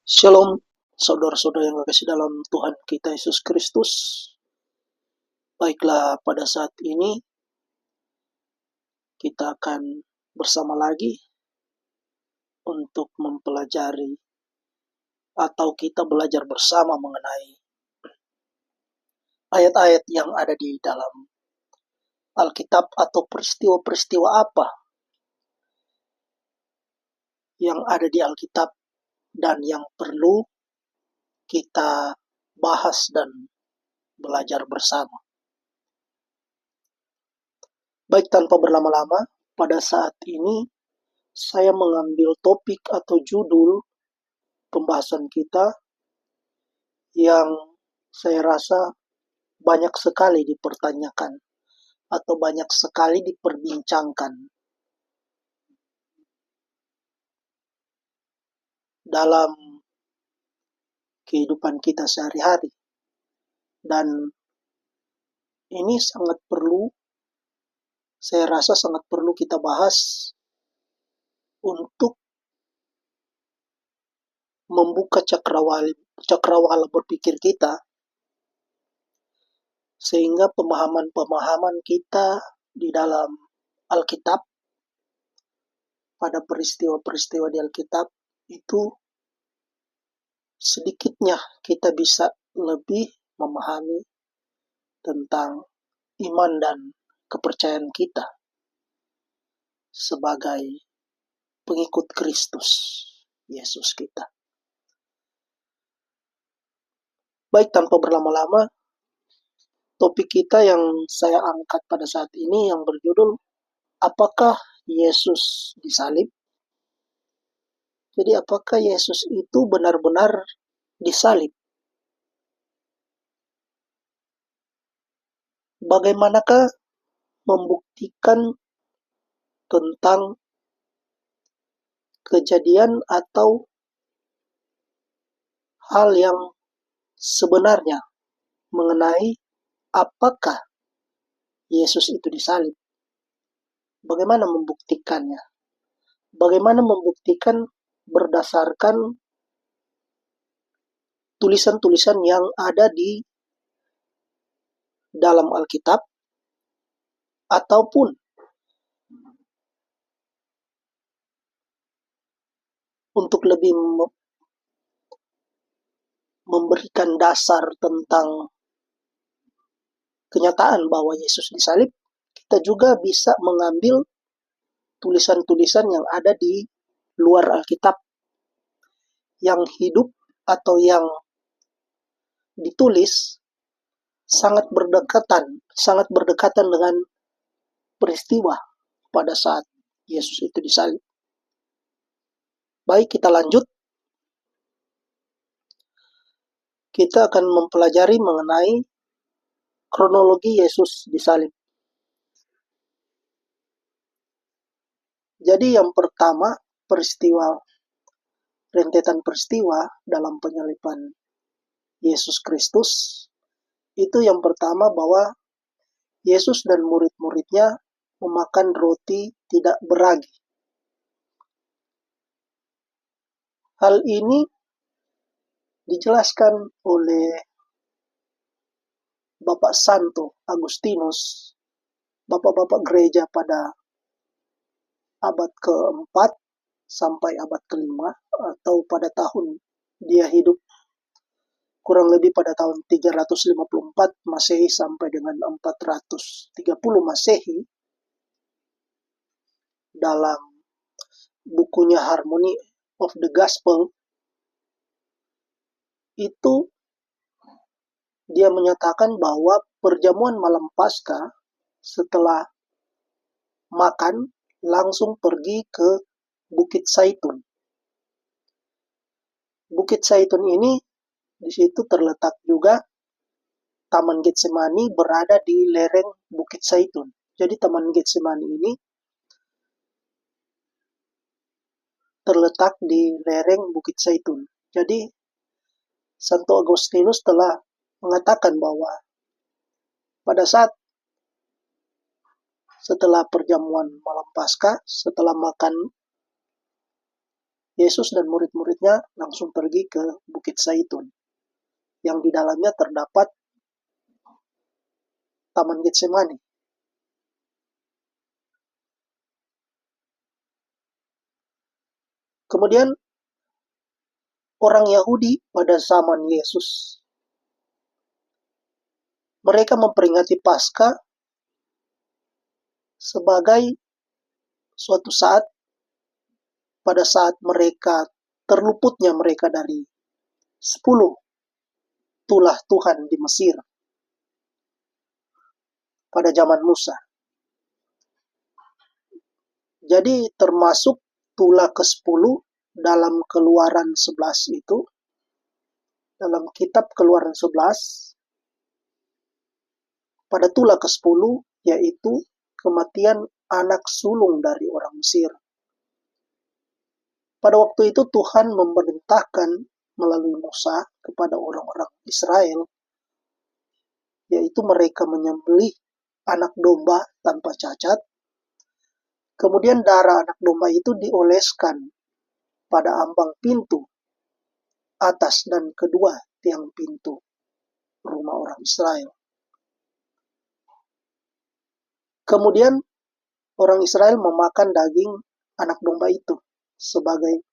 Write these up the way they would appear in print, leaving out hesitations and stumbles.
Shalom, saudara-saudara yang kekasih dalam Tuhan kita Yesus Kristus. Baiklah, pada saat ini kita akan bersama lagi untuk mempelajari atau kita belajar bersama mengenai ayat-ayat yang ada di dalam Alkitab atau peristiwa-peristiwa apa yang ada di Alkitab dan yang perlu kita bahas dan belajar bersama. Baik, tanpa berlama-lama, pada saat ini saya mengambil topik atau judul pembahasan kita yang saya rasa banyak sekali dipertanyakan atau banyak sekali diperbincangkan dalam kehidupan kita sehari-hari. Dan ini sangat perlu, saya rasa sangat perlu kita bahas untuk membuka cakrawala berpikir kita, sehingga pemahaman-pemahaman kita di dalam Alkitab, pada peristiwa-peristiwa di Alkitab itu sedikitnya kita bisa lebih memahami tentang iman dan kepercayaan kita sebagai pengikut Kristus Yesus kita. Baik, tanpa berlama-lama, topik kita yang saya angkat pada saat ini yang berjudul apakah Yesus disalib? Jadi apakah Yesus itu benar-benar disalib? Bagaimanakah membuktikan tentang kejadian atau hal yang sebenarnya mengenai apakah Yesus itu disalib? Bagaimana membuktikannya? Bagaimana membuktikan berdasarkan tulisan-tulisan yang ada di dalam Alkitab ataupun untuk lebih memberikan dasar tentang kenyataan bahwa Yesus disalib, kita juga bisa mengambil tulisan-tulisan yang ada di luar Alkitab yang hidup atau yang ditulis sangat berdekatan dengan peristiwa pada saat Yesus itu disalib. Baik, kita lanjut. Kita akan mempelajari mengenai kronologi Yesus disalib. Jadi yang pertama, rentetan peristiwa dalam penyaliban Yesus Kristus, itu yang pertama bahwa Yesus dan murid-muridnya memakan roti tidak beragi. Hal ini dijelaskan oleh Bapak Santo Agustinus, bapak-bapak gereja pada abad ke-4 sampai abad ke-5, atau pada tahun dia hidup kurang lebih pada tahun 354 Masehi sampai dengan 430 Masehi. Dalam bukunya Harmony of the Gospel itu dia menyatakan bahwa perjamuan malam Paskah setelah makan langsung pergi ke Bukit Zaitun. Bukit Zaitun ini di situ terletak juga Taman Getsemani berada di lereng Bukit Zaitun. Jadi Taman Getsemani ini terletak di lereng Bukit Zaitun. Jadi Santo Agustinus telah mengatakan bahwa pada saat setelah perjamuan malam Paskah, setelah makan Yesus dan murid-muridnya langsung pergi ke Bukit Zaitun, yang di dalamnya terdapat Taman Getsemani. Kemudian orang Yahudi pada zaman Yesus, mereka memperingati Paskah sebagai suatu saat pada saat mereka terluputnya mereka dari 10 tulah Tuhan di Mesir pada zaman Musa. Jadi termasuk tulah ke-10 dalam Keluaran 11 itu, dalam kitab Keluaran 11, pada tulah ke-10 yaitu kematian anak sulung dari orang Mesir. Pada waktu itu Tuhan memerintahkan melalui Musa kepada orang-orang Israel, yaitu mereka menyembelih anak domba tanpa cacat. Kemudian darah anak domba itu dioleskan pada ambang pintu atas dan kedua tiang pintu rumah orang Israel. Kemudian orang Israel memakan daging anak domba itu sebagai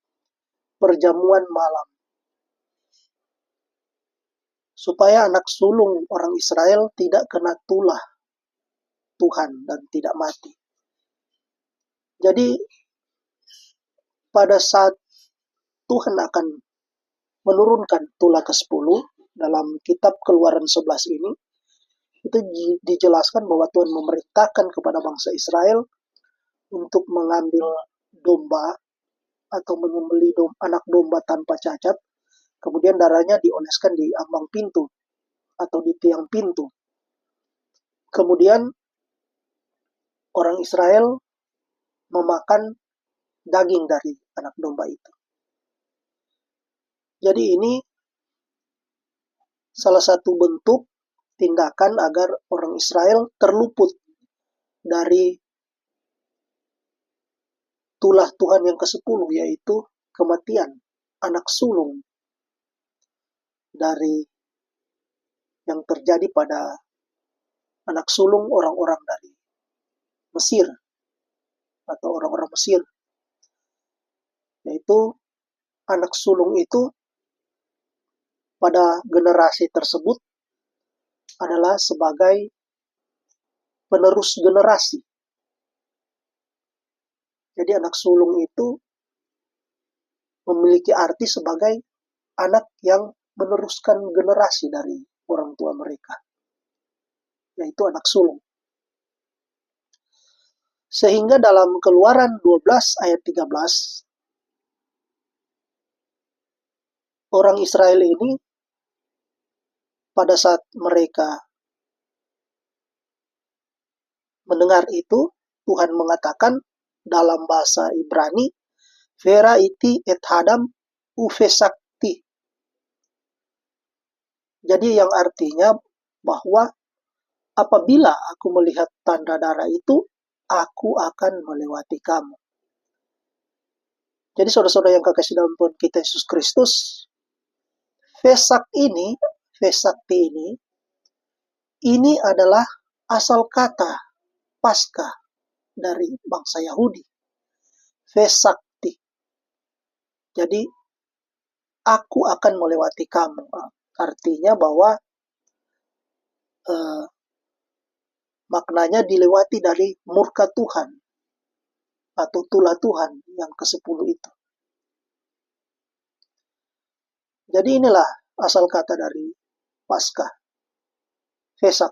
perjamuan malam, supaya anak sulung orang Israel tidak kena tulah Tuhan dan tidak mati. Jadi pada saat Tuhan akan menurunkan tulah ke-10 dalam kitab Keluaran 11 ini, itu dijelaskan bahwa Tuhan memerintahkan kepada bangsa Israel untuk mengambil domba atau menyembelih anak domba tanpa cacat, kemudian darahnya dioleskan di ambang pintu atau di tiang pintu. Kemudian orang Israel memakan daging dari anak domba itu. Jadi ini salah satu bentuk tindakan agar orang Israel terluput dari tulah Tuhan yang ke-10, yaitu kematian anak sulung dari yang terjadi pada anak sulung orang-orang dari Mesir atau orang-orang Mesir, yaitu anak sulung itu pada generasi tersebut adalah sebagai penerus generasi. Jadi anak sulung itu memiliki arti sebagai anak yang meneruskan generasi dari orang tua mereka, yaitu anak sulung. Sehingga dalam Keluaran 12 ayat 13, orang Israel ini pada saat mereka mendengar itu, Tuhan mengatakan dalam bahasa Ibrani, Vera iti et hadam ufesakti. Jadi yang artinya bahwa apabila aku melihat tanda darah itu, aku akan melewati kamu. Jadi saudara-saudara yang kekasih dalam Tuhan kita Yesus Kristus, Vesakti ini adalah asal kata Paskah dari bangsa Yahudi. Vesakti. Jadi aku akan melewati kamu. Artinya bahwa maknanya dilewati dari murka Tuhan atau tulah Tuhan yang ke-10 itu. Jadi inilah asal kata dari Paskah, Vesak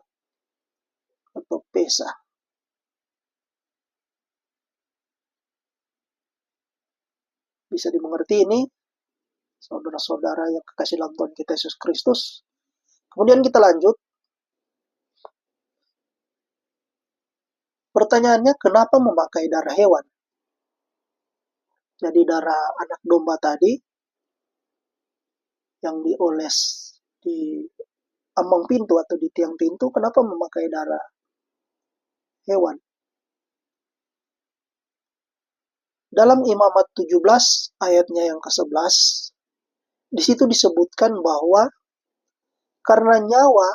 atau Pesa. Bisa dimengerti ini, saudara-saudara yang kekasih dalam Tuhan kita Yesus Kristus. Kemudian kita lanjut. Pertanyaannya, kenapa memakai darah hewan? Jadi darah anak domba tadi yang dioles di ambang pintu atau di tiang pintu, kenapa memakai darah hewan? Dalam Imamat 17 ayatnya yang ke-11, di situ disebutkan bahwa karena nyawa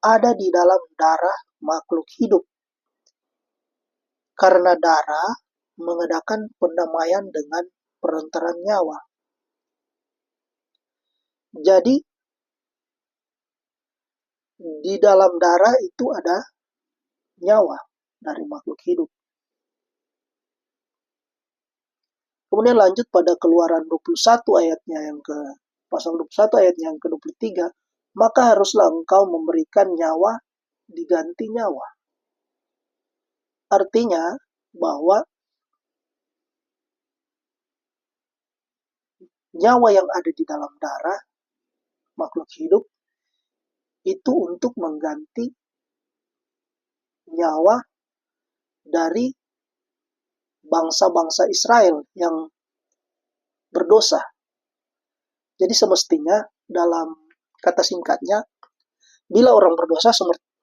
ada di dalam darah makhluk hidup. Karena darah mengadakan pendamaian dengan perantaraan nyawa. Jadi, di dalam darah itu ada nyawa dari makhluk hidup. Kemudian lanjut pada Keluaran 21 ayatnya yang ke pasal 21 ayatnya yang ke-23, maka haruslah engkau memberikan nyawa diganti nyawa. Artinya bahwa nyawa yang ada di dalam darah makhluk hidup itu untuk mengganti nyawa dari bangsa-bangsa Israel yang berdosa. Jadi semestinya dalam kata singkatnya, bila orang berdosa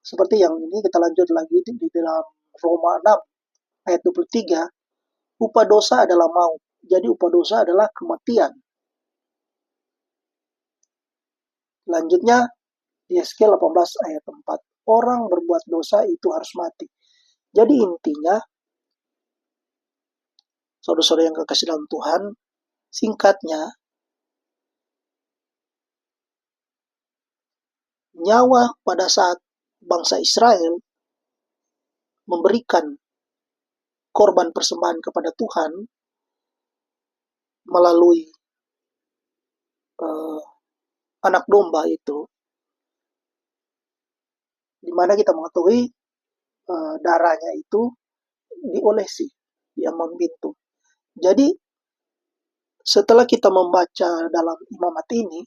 seperti yang ini kita lanjut lagi di dalam Roma 6 ayat 23, upah dosa adalah maut. Jadi upah dosa adalah kematian. Lanjutnya di Yeskiel 18 ayat 4, orang berbuat dosa itu harus mati. Jadi intinya, saudara-saudara yang kekasih dalam Tuhan, singkatnya, nyawa pada saat bangsa Israel memberikan korban persembahan kepada Tuhan melalui anak domba itu, di mana kita mengetahui darahnya itu diolesi, diambang pintu. Jadi setelah kita membaca dalam Imamat ini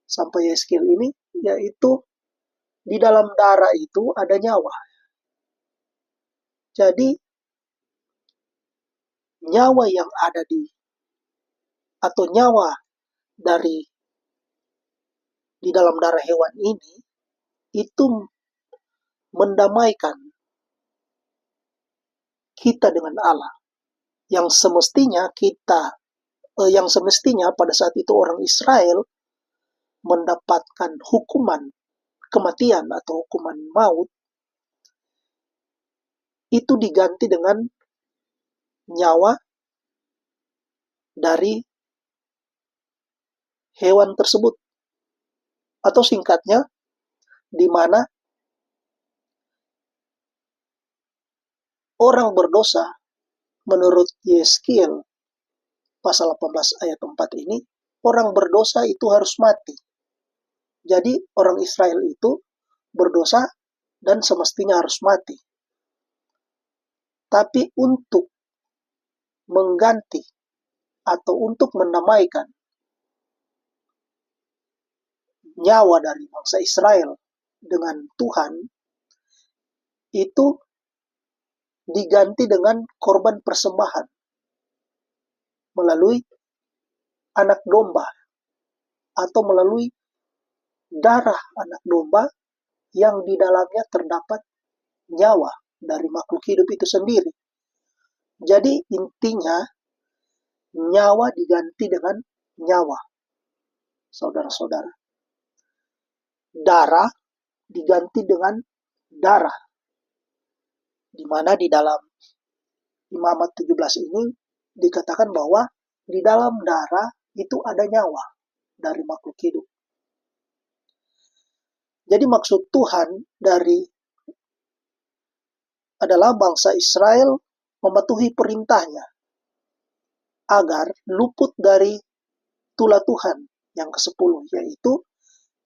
sampai Yeskiel ini, yaitu di dalam darah itu ada nyawa. Jadi nyawa yang ada atau nyawa di dalam darah hewan ini itu mendamaikan kita dengan Allah, yang semestinya pada saat itu orang Israel mendapatkan hukuman kematian atau hukuman maut, itu diganti dengan nyawa dari hewan tersebut. Atau singkatnya, di mana orang berdosa menurut Yeskiel pasal 18 ayat 4 ini, orang berdosa itu harus mati. Jadi orang Israel itu berdosa dan semestinya harus mati. Tapi untuk mengganti atau untuk mendamaikan nyawa dari bangsa Israel dengan Tuhan, itu diganti dengan korban persembahan melalui anak domba atau melalui darah anak domba yang di dalamnya terdapat nyawa dari makhluk hidup itu sendiri. Jadi intinya nyawa diganti dengan nyawa, saudara-saudara. Darah diganti dengan darah. Di mana di dalam Imamat 17 ini dikatakan bahwa di dalam darah itu ada nyawa dari makhluk hidup. Jadi maksud Tuhan adalah bangsa Israel mematuhi perintahnya agar luput dari tulah Tuhan yang ke-10, yaitu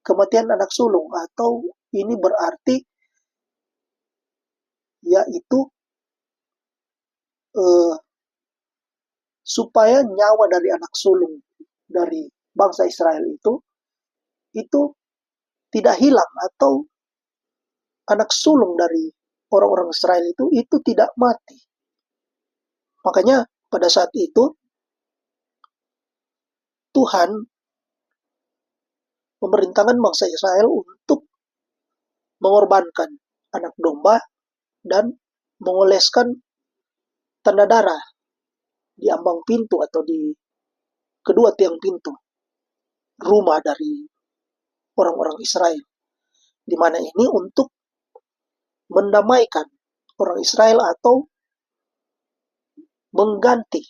kematian anak sulung, atau ini berarti yaitu supaya nyawa dari anak sulung dari bangsa Israel itu tidak hilang, atau anak sulung dari orang-orang Israel itu tidak mati. Makanya pada saat itu Tuhan memerintahkan bangsa Israel untuk mengorbankan anak domba dan mengoleskan tanda darah di ambang pintu atau di kedua tiang pintu rumah dari orang-orang Israel, di mana ini untuk mendamaikan orang Israel atau mengganti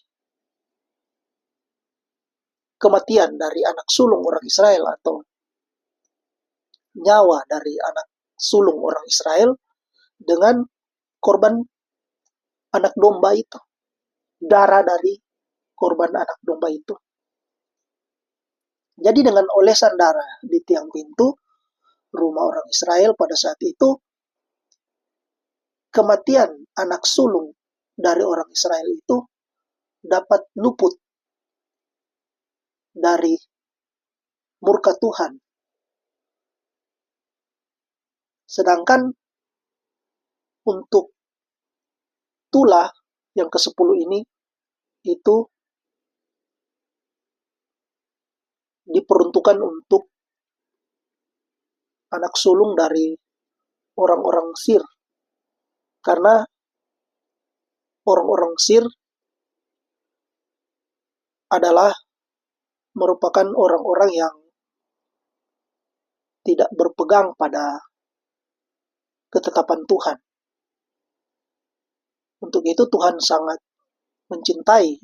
kematian dari anak sulung orang Israel atau nyawa dari anak sulung orang Israel dengan korban anak domba itu, darah dari korban anak domba itu. Jadi dengan olesan darah di tiang pintu rumah orang Israel pada saat itu, kematian anak sulung dari orang Israel itu dapat luput dari murka Tuhan. Sedangkan untuk tulah yang ke-10 ini itu diperuntukkan untuk anak sulung dari orang-orang Sir. Karena orang-orang Sir adalah merupakan orang-orang yang tidak berpegang pada ketetapan Tuhan. Untuk itu Tuhan sangat mencintai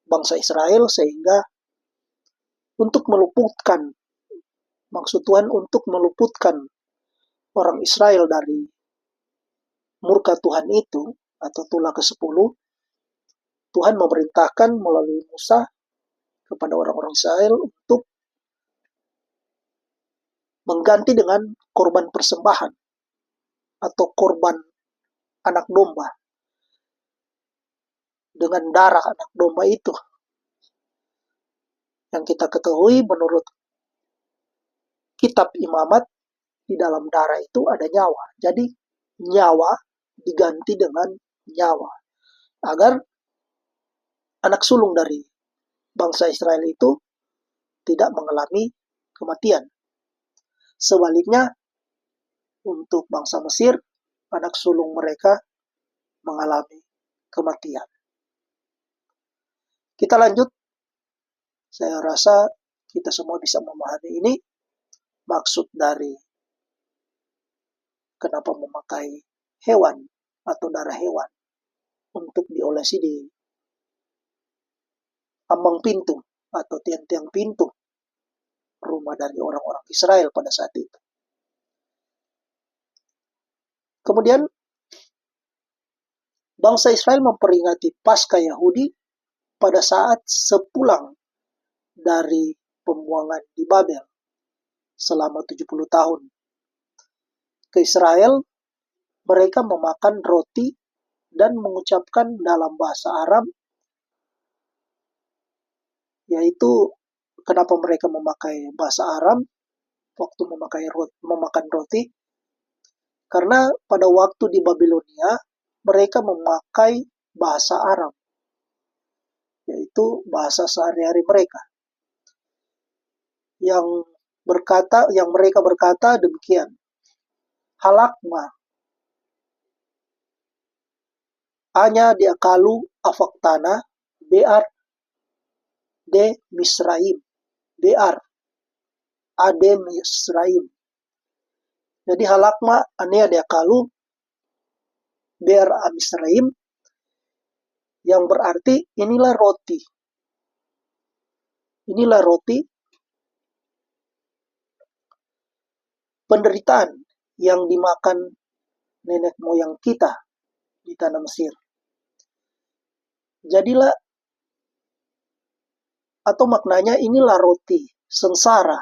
bangsa Israel sehingga untuk meluputkan, maksud Tuhan untuk meluputkan orang Israel dari murka Tuhan itu atau tulah ke-10, Tuhan memerintahkan melalui Musa kepada orang-orang Israel untuk mengganti dengan korban persembahan atau korban anak domba dengan darah anak domba itu. Yang kita ketahui menurut kitab Imamat, di dalam darah itu ada nyawa. Jadi nyawa diganti dengan nyawa agar anak sulung dari bangsa Israel itu tidak mengalami kematian. Sebaliknya untuk bangsa Mesir, anak sulung mereka mengalami kematian. Kita lanjut. Saya rasa kita semua bisa memahami ini, maksud dari kenapa memakai hewan atau darah hewan untuk diolesi di ambang pintu atau tiang-tiang pintu rumah dari orang-orang Israel pada saat itu. Kemudian bangsa Israel memperingati Paskah Yahudi pada saat sepulang dari pembuangan di Babel selama 70 tahun. Ke Israel, mereka memakan roti dan mengucapkan dalam bahasa Aram, yaitu kenapa mereka memakai bahasa Aram waktu memakan roti, karena pada waktu di Babilonia mereka memakai bahasa Aram, yaitu bahasa sehari-hari mereka. Yang mereka berkata demikian, halakma hanya diakalu afaktana bear de Misraim, bear ade Misraim. Jadi halakma anea diakalu bear a Misraim, yang berarti inilah roti. Inilah roti penderitaan yang dimakan nenek moyang kita di tanah Mesir. Jadilah, atau maknanya inilah roti sengsara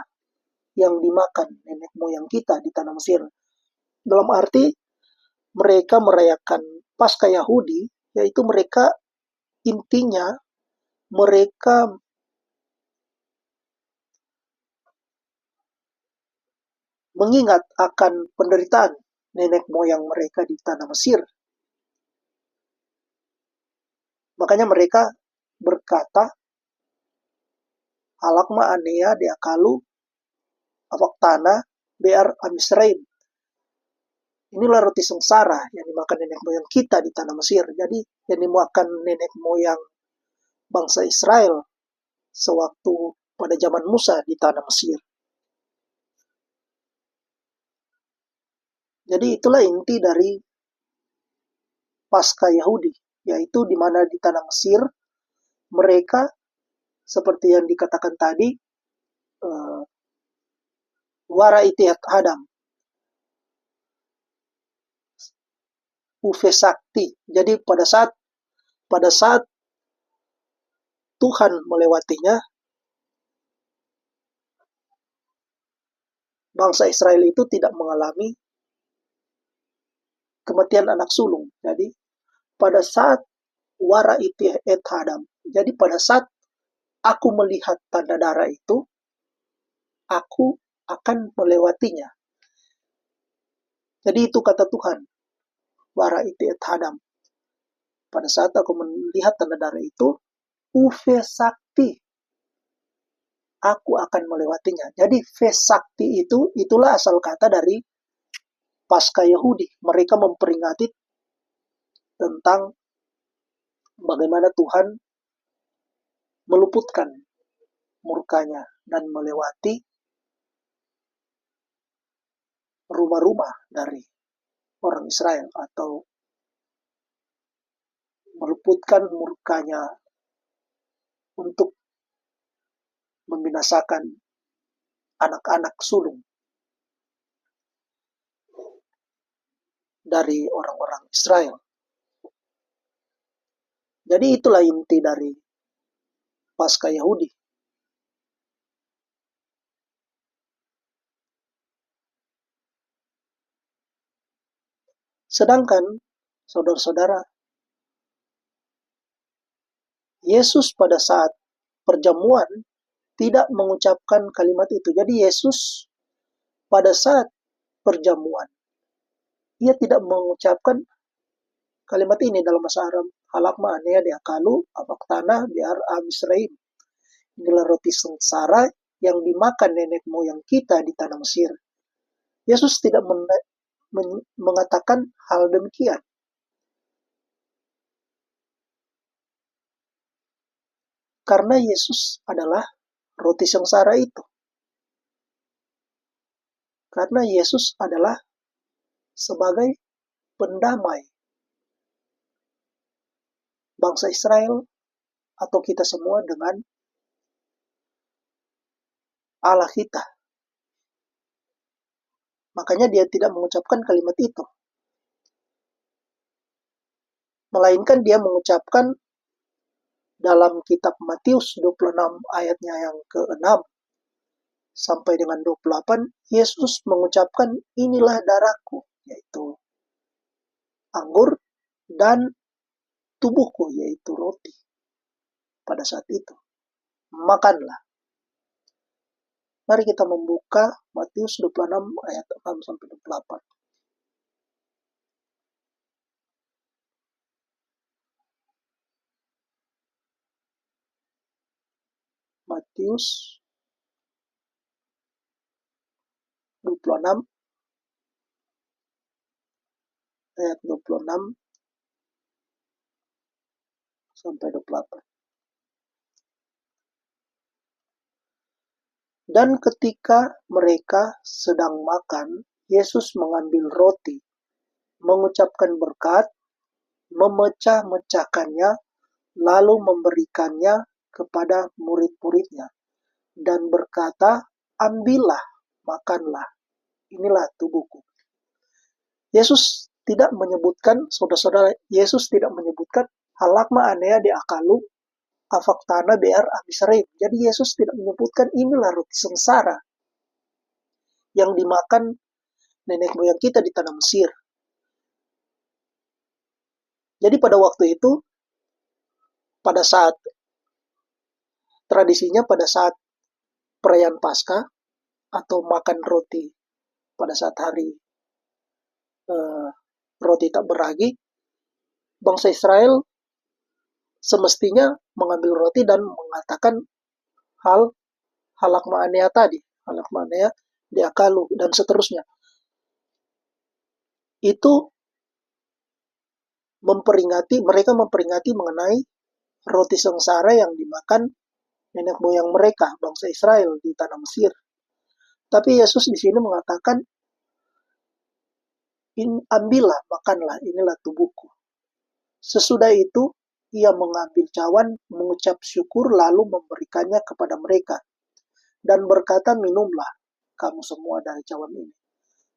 yang dimakan nenek moyang kita di tanah Mesir. Dalam arti mereka merayakan Paskah Yahudi, yaitu mereka intinya mereka mengingat akan penderitaan nenek moyang mereka di tanah Mesir. Makanya mereka berkata, halakma anea diakalu afaktana bear amisraim. Inilah roti sengsara yang dimakan nenek moyang kita di tanah Mesir. Jadi yang dimakan nenek moyang bangsa Israel sewaktu pada zaman Musa di tanah Mesir. Jadi itulah inti dari Paskah Yahudi, yaitu di mana di tanah Mesir mereka seperti yang dikatakan tadi, wara itiat Adam, uve sakti. Jadi pada saat Tuhan melewatinya, bangsa Israel itu tidak mengalami kematian anak sulung. Jadi pada saat wara itiat Adam, jadi pada saat aku melihat tanda darah itu, aku akan melewatinya. Jadi itu kata Tuhan, wara itiat Adam. Pada saat aku melihat tanda darah itu, uve sakti, aku akan melewatinya. Jadi Vesakti itulah asal kata dari Paskah Yahudi. Mereka memperingati tentang bagaimana Tuhan meluputkan murkanya dan melewati rumah-rumah dari orang Israel, atau meluputkan murkanya untuk membinasakan anak-anak sulung dari orang-orang Israel. Jadi itulah inti dari Paskah Yahudi. Sedangkan, saudara-saudara, Yesus pada saat perjamuan tidak mengucapkan kalimat itu. Jadi Yesus pada saat perjamuan, ia tidak mengucapkan kalimat ini dalam bahasa Arab. Halakma anea diakalu, abak tanah biar abisraim. Inilah roti sengsara yang dimakan nenek moyang kita di tanah Mesir. Yesus tidak mengatakan hal demikian. Karena Yesus adalah roti sengsara itu. Karena Yesus adalah sebagai pendamai bangsa Israel atau kita semua dengan Allah kita. Makanya dia tidak mengucapkan kalimat itu. Melainkan dia mengucapkan dalam kitab Matius 26 ayatnya yang ke-6 sampai dengan 28, Yesus mengucapkan inilah darahku, yaitu anggur, dan tubuhku, yaitu roti. Pada saat itu, makanlah. Mari kita membuka Matius 26 ayat 6 sampai 28. Matius 26 ayat 26 sampai 28. Dan ketika mereka sedang makan, Yesus mengambil roti, mengucapkan berkat, memecah-mecahkannya, lalu memberikannya kepada murid-muridnya, dan berkata, ambillah, makanlah, inilah tubuhku. Yesus tidak menyebutkan, saudara-saudara, Yesus tidak menyebutkan halakma anea diakalu afaktana bear abisraim. Jadi Yesus tidak menyebutkan inilah roti sengsara yang dimakan nenek moyang kita di tanah Mesir. Jadi pada waktu itu, pada saat tradisinya, pada saat perayaan Paskah atau makan roti pada saat hari roti tak beragi, bangsa Israel semestinya mengambil roti dan mengatakan halakma anea tadi, halakma anea diakalu, dan seterusnya. Itu mereka memperingati mengenai roti sengsara yang dimakan nenek moyang mereka, bangsa Israel di tanah Mesir. Tapi Yesus di sini mengatakan, ambillah, makanlah, inilah tubuhku. Sesudah itu, ia mengambil cawan, mengucap syukur, lalu memberikannya kepada mereka. Dan berkata, minumlah kamu semua dari cawan ini.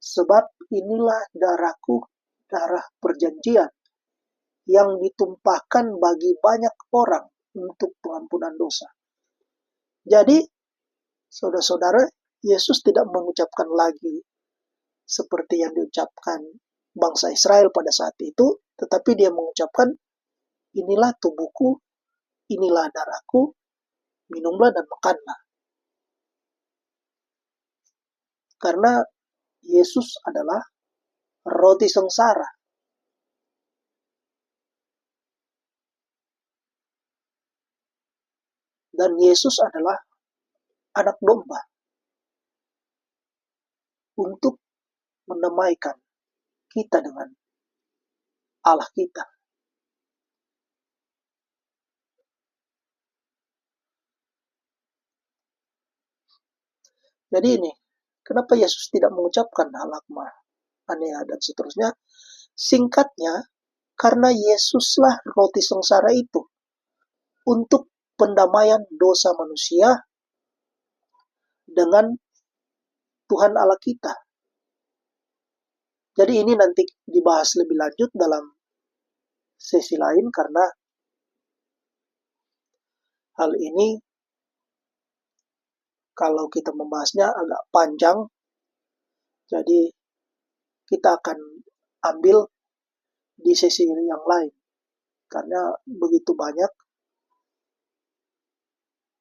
Sebab inilah darahku, darah perjanjian, yang ditumpahkan bagi banyak orang untuk pengampunan dosa. Jadi, saudara-saudara, Yesus tidak mengucapkan lagi seperti yang diucapkan bangsa Israel pada saat itu, tetapi dia mengucapkan, inilah tubuhku, inilah darahku, minumlah dan makanlah. Karena Yesus adalah roti sengsara. Dan Yesus adalah anak domba untuk mendamaikan kita dengan Allah kita. Jadi ini, kenapa Yesus tidak mengucapkan halakma, anea, dan seterusnya? Singkatnya, karena Yesuslah roti sengsara itu untuk pendamaian dosa manusia dengan Tuhan Allah kita. Jadi ini nanti dibahas lebih lanjut dalam sesi lain, karena hal ini kalau kita membahasnya agak panjang. Jadi kita akan ambil di sesi yang lain, karena begitu banyak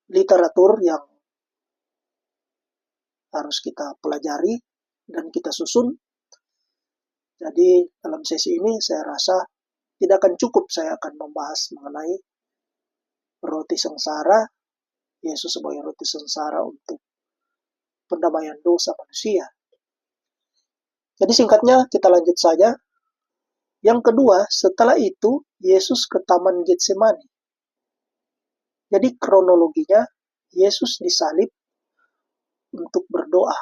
literatur yang harus kita pelajari dan kita susun. Jadi dalam sesi ini saya rasa tidak akan cukup saya akan membahas mengenai roti sengsara, Yesus sebagai roti sengsara untuk pendamaian dosa manusia. Jadi singkatnya kita lanjut saja. Yang kedua, setelah itu Yesus ke Taman Getsemani. Jadi kronologinya, Yesus disalib untuk berdoa.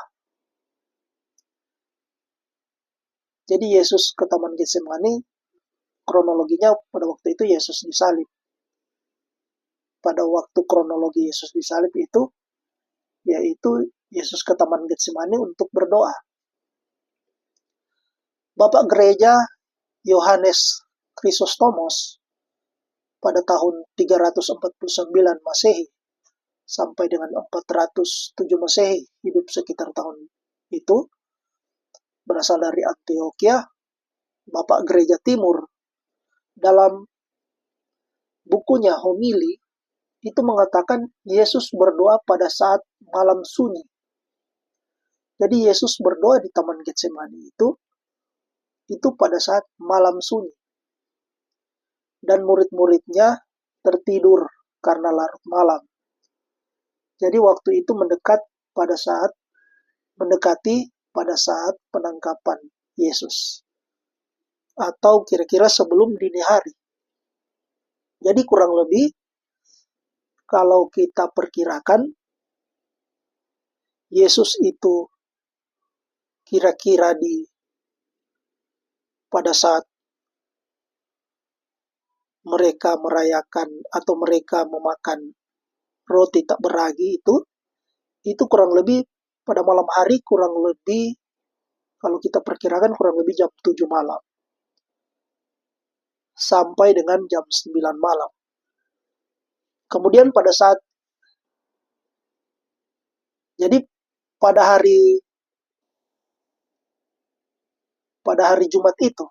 Jadi Yesus ke Taman Getsemani, kronologinya pada waktu itu Yesus disalib. Pada waktu kronologi Yesus disalib itu, yaitu Yesus ke Taman Getsemani untuk berdoa. Bapak Gereja Yohanes Chrysostomos pada tahun 349 Masehi sampai dengan 407 Masehi, hidup sekitar tahun itu, berasal dari Antioquia, Bapak Gereja Timur. Dalam bukunya Homili, itu mengatakan Yesus berdoa pada saat malam sunyi. Jadi Yesus berdoa di Taman Getsemani itu pada saat malam sunyi. Dan murid-muridnya tertidur karena larut malam. Jadi waktu itu mendekati pada saat penangkapan Yesus. Atau kira-kira sebelum dini hari. Jadi kurang lebih, kalau kita perkirakan, Yesus itu kira-kira pada saat mereka merayakan atau mereka memakan roti tak beragi itu kurang lebih pada malam hari, kurang lebih kalau kita perkirakan kurang lebih jam 7 malam sampai dengan jam 9 malam. Kemudian jadi pada hari Jumat itu,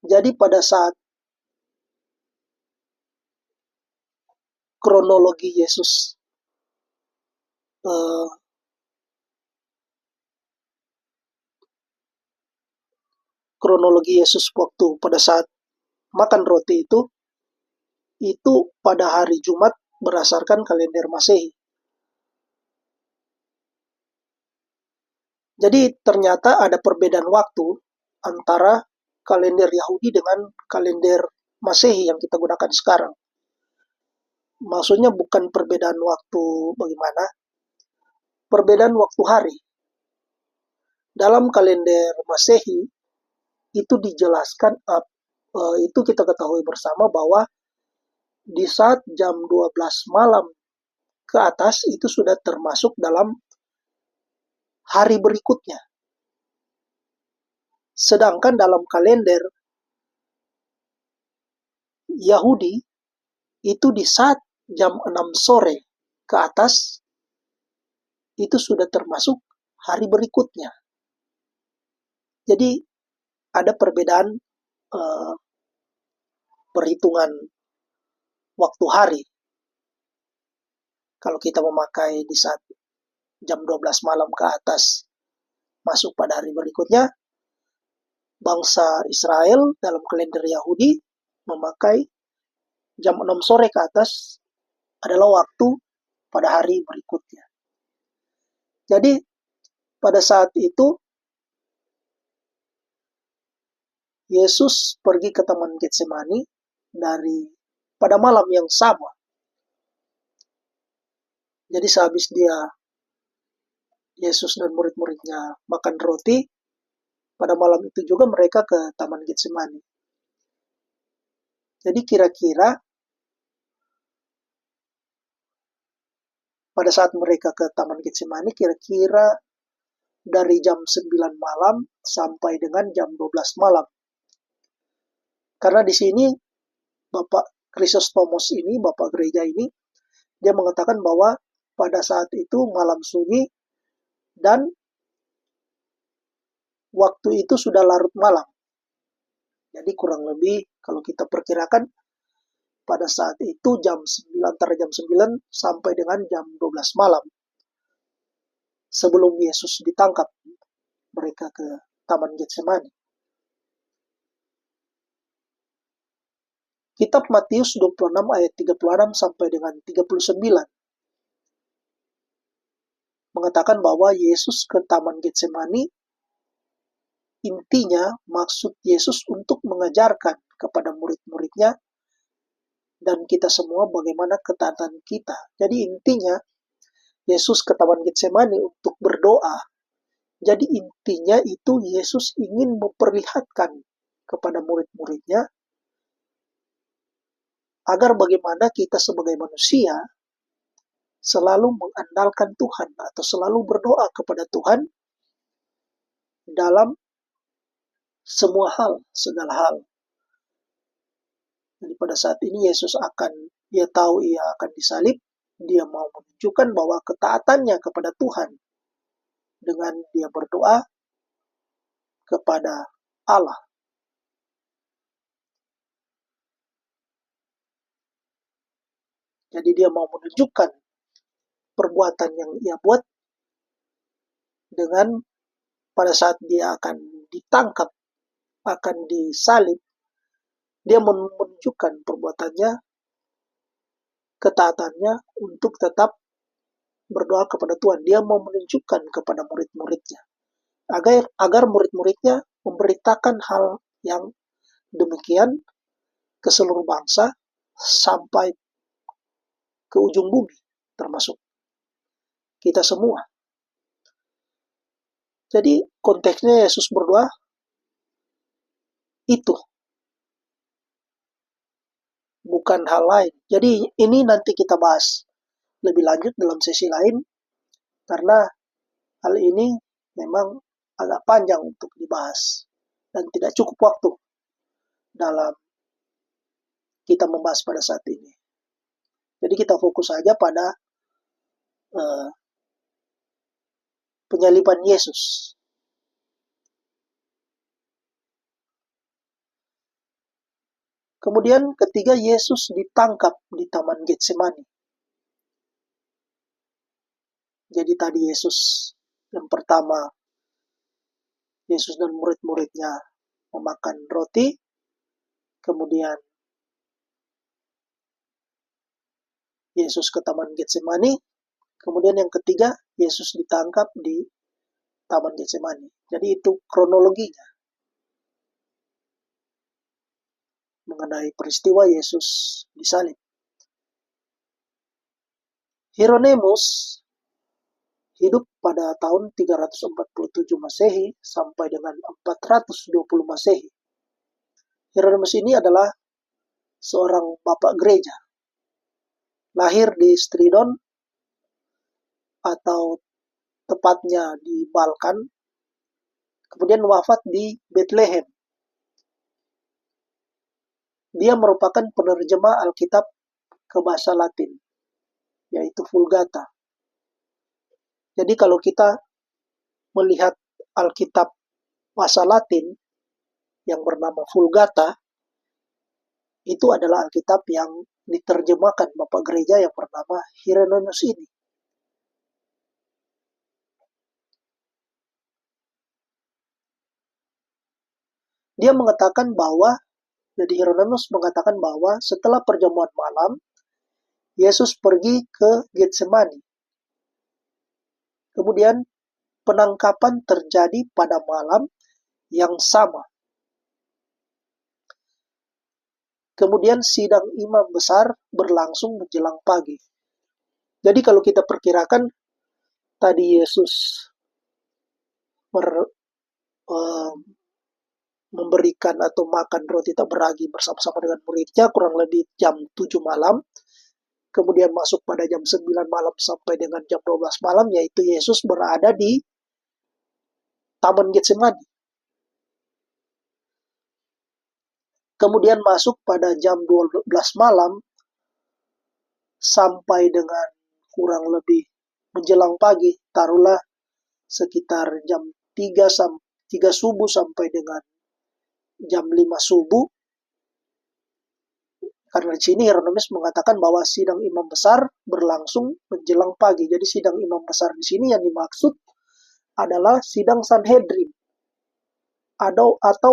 jadi pada saat kronologi Yesus waktu pada saat makan roti itu pada hari Jumat berdasarkan kalender Masehi. Jadi ternyata ada perbedaan waktu antara kalender Yahudi dengan kalender Masehi yang kita gunakan sekarang. Maksudnya bukan perbedaan waktu bagaimana, perbedaan waktu hari. Dalam kalender Masehi itu dijelaskan, itu kita ketahui bersama bahwa di saat jam 12 malam ke atas itu sudah termasuk dalam hari berikutnya. Sedangkan dalam kalender Yahudi itu di saat jam 6 sore ke atas itu sudah termasuk hari berikutnya. Jadi ada perbedaan perhitungan waktu hari. Kalau kita memakai di saat jam 12 malam ke atas masuk pada hari berikutnya, bangsa Israel dalam kalender Yahudi memakai jam 6 sore ke atas adalah waktu pada hari berikutnya. Jadi pada saat itu Yesus pergi ke Taman Getsemani pada malam yang sama. Jadi sehabis Yesus dan murid-muridnya makan roti, pada malam itu juga mereka ke Taman Getsemani. Jadi kira-kira pada saat mereka ke Taman Getsemani, kira-kira dari jam 9 malam sampai dengan jam 12 malam. Karena di sini Bapak Chrysostomos ini, Bapak gereja ini, dia mengatakan bahwa pada saat itu malam sunyi dan waktu itu sudah larut malam. Jadi kurang lebih kalau kita perkirakan pada saat itu antara jam 9 sampai dengan jam 12 malam. Sebelum Yesus ditangkap, mereka ke Taman Getsemani. Kitab Matius 26 ayat 36 sampai dengan 39 mengatakan bahwa Yesus ke Taman Getsemani, intinya maksud Yesus untuk mengajarkan kepada murid-muridnya dan kita semua bagaimana ketaatan kita. Jadi intinya Yesus ke Taman Getsemani untuk berdoa. Jadi intinya itu Yesus ingin memperlihatkan kepada murid-muridnya agar bagaimana kita sebagai manusia selalu mengandalkan Tuhan atau selalu berdoa kepada Tuhan dalam semua hal, segala hal. Jadi pada saat ini dia tahu ia akan disalib, dia mau menunjukkan bahwa ketaatannya kepada Tuhan dengan dia berdoa kepada Allah. Jadi dia mau menunjukkan perbuatan yang ia buat dengan pada saat dia akan ditangkap, akan disalib, dia menunjukkan perbuatannya, ketaatannya untuk tetap berdoa kepada Tuhan. Dia mau menunjukkan kepada murid-muridnya agar murid-muridnya memberitakan hal yang demikian ke seluruh bangsa sampai ke ujung bumi, termasuk kita semua. Jadi konteksnya Yesus berdoa itu, bukan hal lain. Jadi ini nanti kita bahas lebih lanjut dalam sesi lain, karena hal ini memang agak panjang untuk dibahas dan tidak cukup waktu dalam kita membahas pada saat ini. Jadi kita fokus saja pada penyaliban Yesus. Kemudian ketiga, Yesus ditangkap di Taman Getsemani. Jadi tadi yang pertama, Yesus dan murid-muridnya memakan roti. Kemudian Yesus ke Taman Getsemani. Kemudian yang ketiga, Yesus ditangkap di Taman Getsemani. Jadi itu kronologinya. mengenai peristiwa Yesus disalib. Hieronymus hidup pada tahun 347 Masehi sampai dengan 420 Masehi. Hieronymus ini adalah seorang bapak gereja. Lahir di Stridon atau tepatnya di Balkan, kemudian wafat di Bethlehem. Dia merupakan penerjemah Alkitab ke bahasa Latin, yaitu Vulgata. Jadi kalau kita melihat Alkitab bahasa Latin yang bernama Vulgata, itu adalah Alkitab yang diterjemahkan Bapak Gereja yang bernama Hieronymus ini. Dia mengatakan bahwa, jadi Hieronymus mengatakan bahwa setelah perjamuan malam, Yesus pergi ke Getsemani. Kemudian penangkapan terjadi pada malam yang sama. Kemudian sidang imam besar berlangsung menjelang pagi. Jadi kalau kita perkirakan tadi Yesus memberikan atau makan roti tak beragi bersama-sama dengan muridnya kurang lebih jam 7 malam. Kemudian masuk pada jam 9 malam sampai dengan jam 12 malam, yaitu Yesus berada di Taman Getsemani. Kemudian masuk pada jam 12 malam sampai dengan kurang lebih menjelang pagi, taruhlah sekitar jam 3 subuh sampai dengan jam 5 subuh. Karena di sini Hieronymus mengatakan bahwa sidang imam besar berlangsung menjelang pagi. Jadi sidang imam besar di sini yang dimaksud adalah sidang Sanhedrin. Atau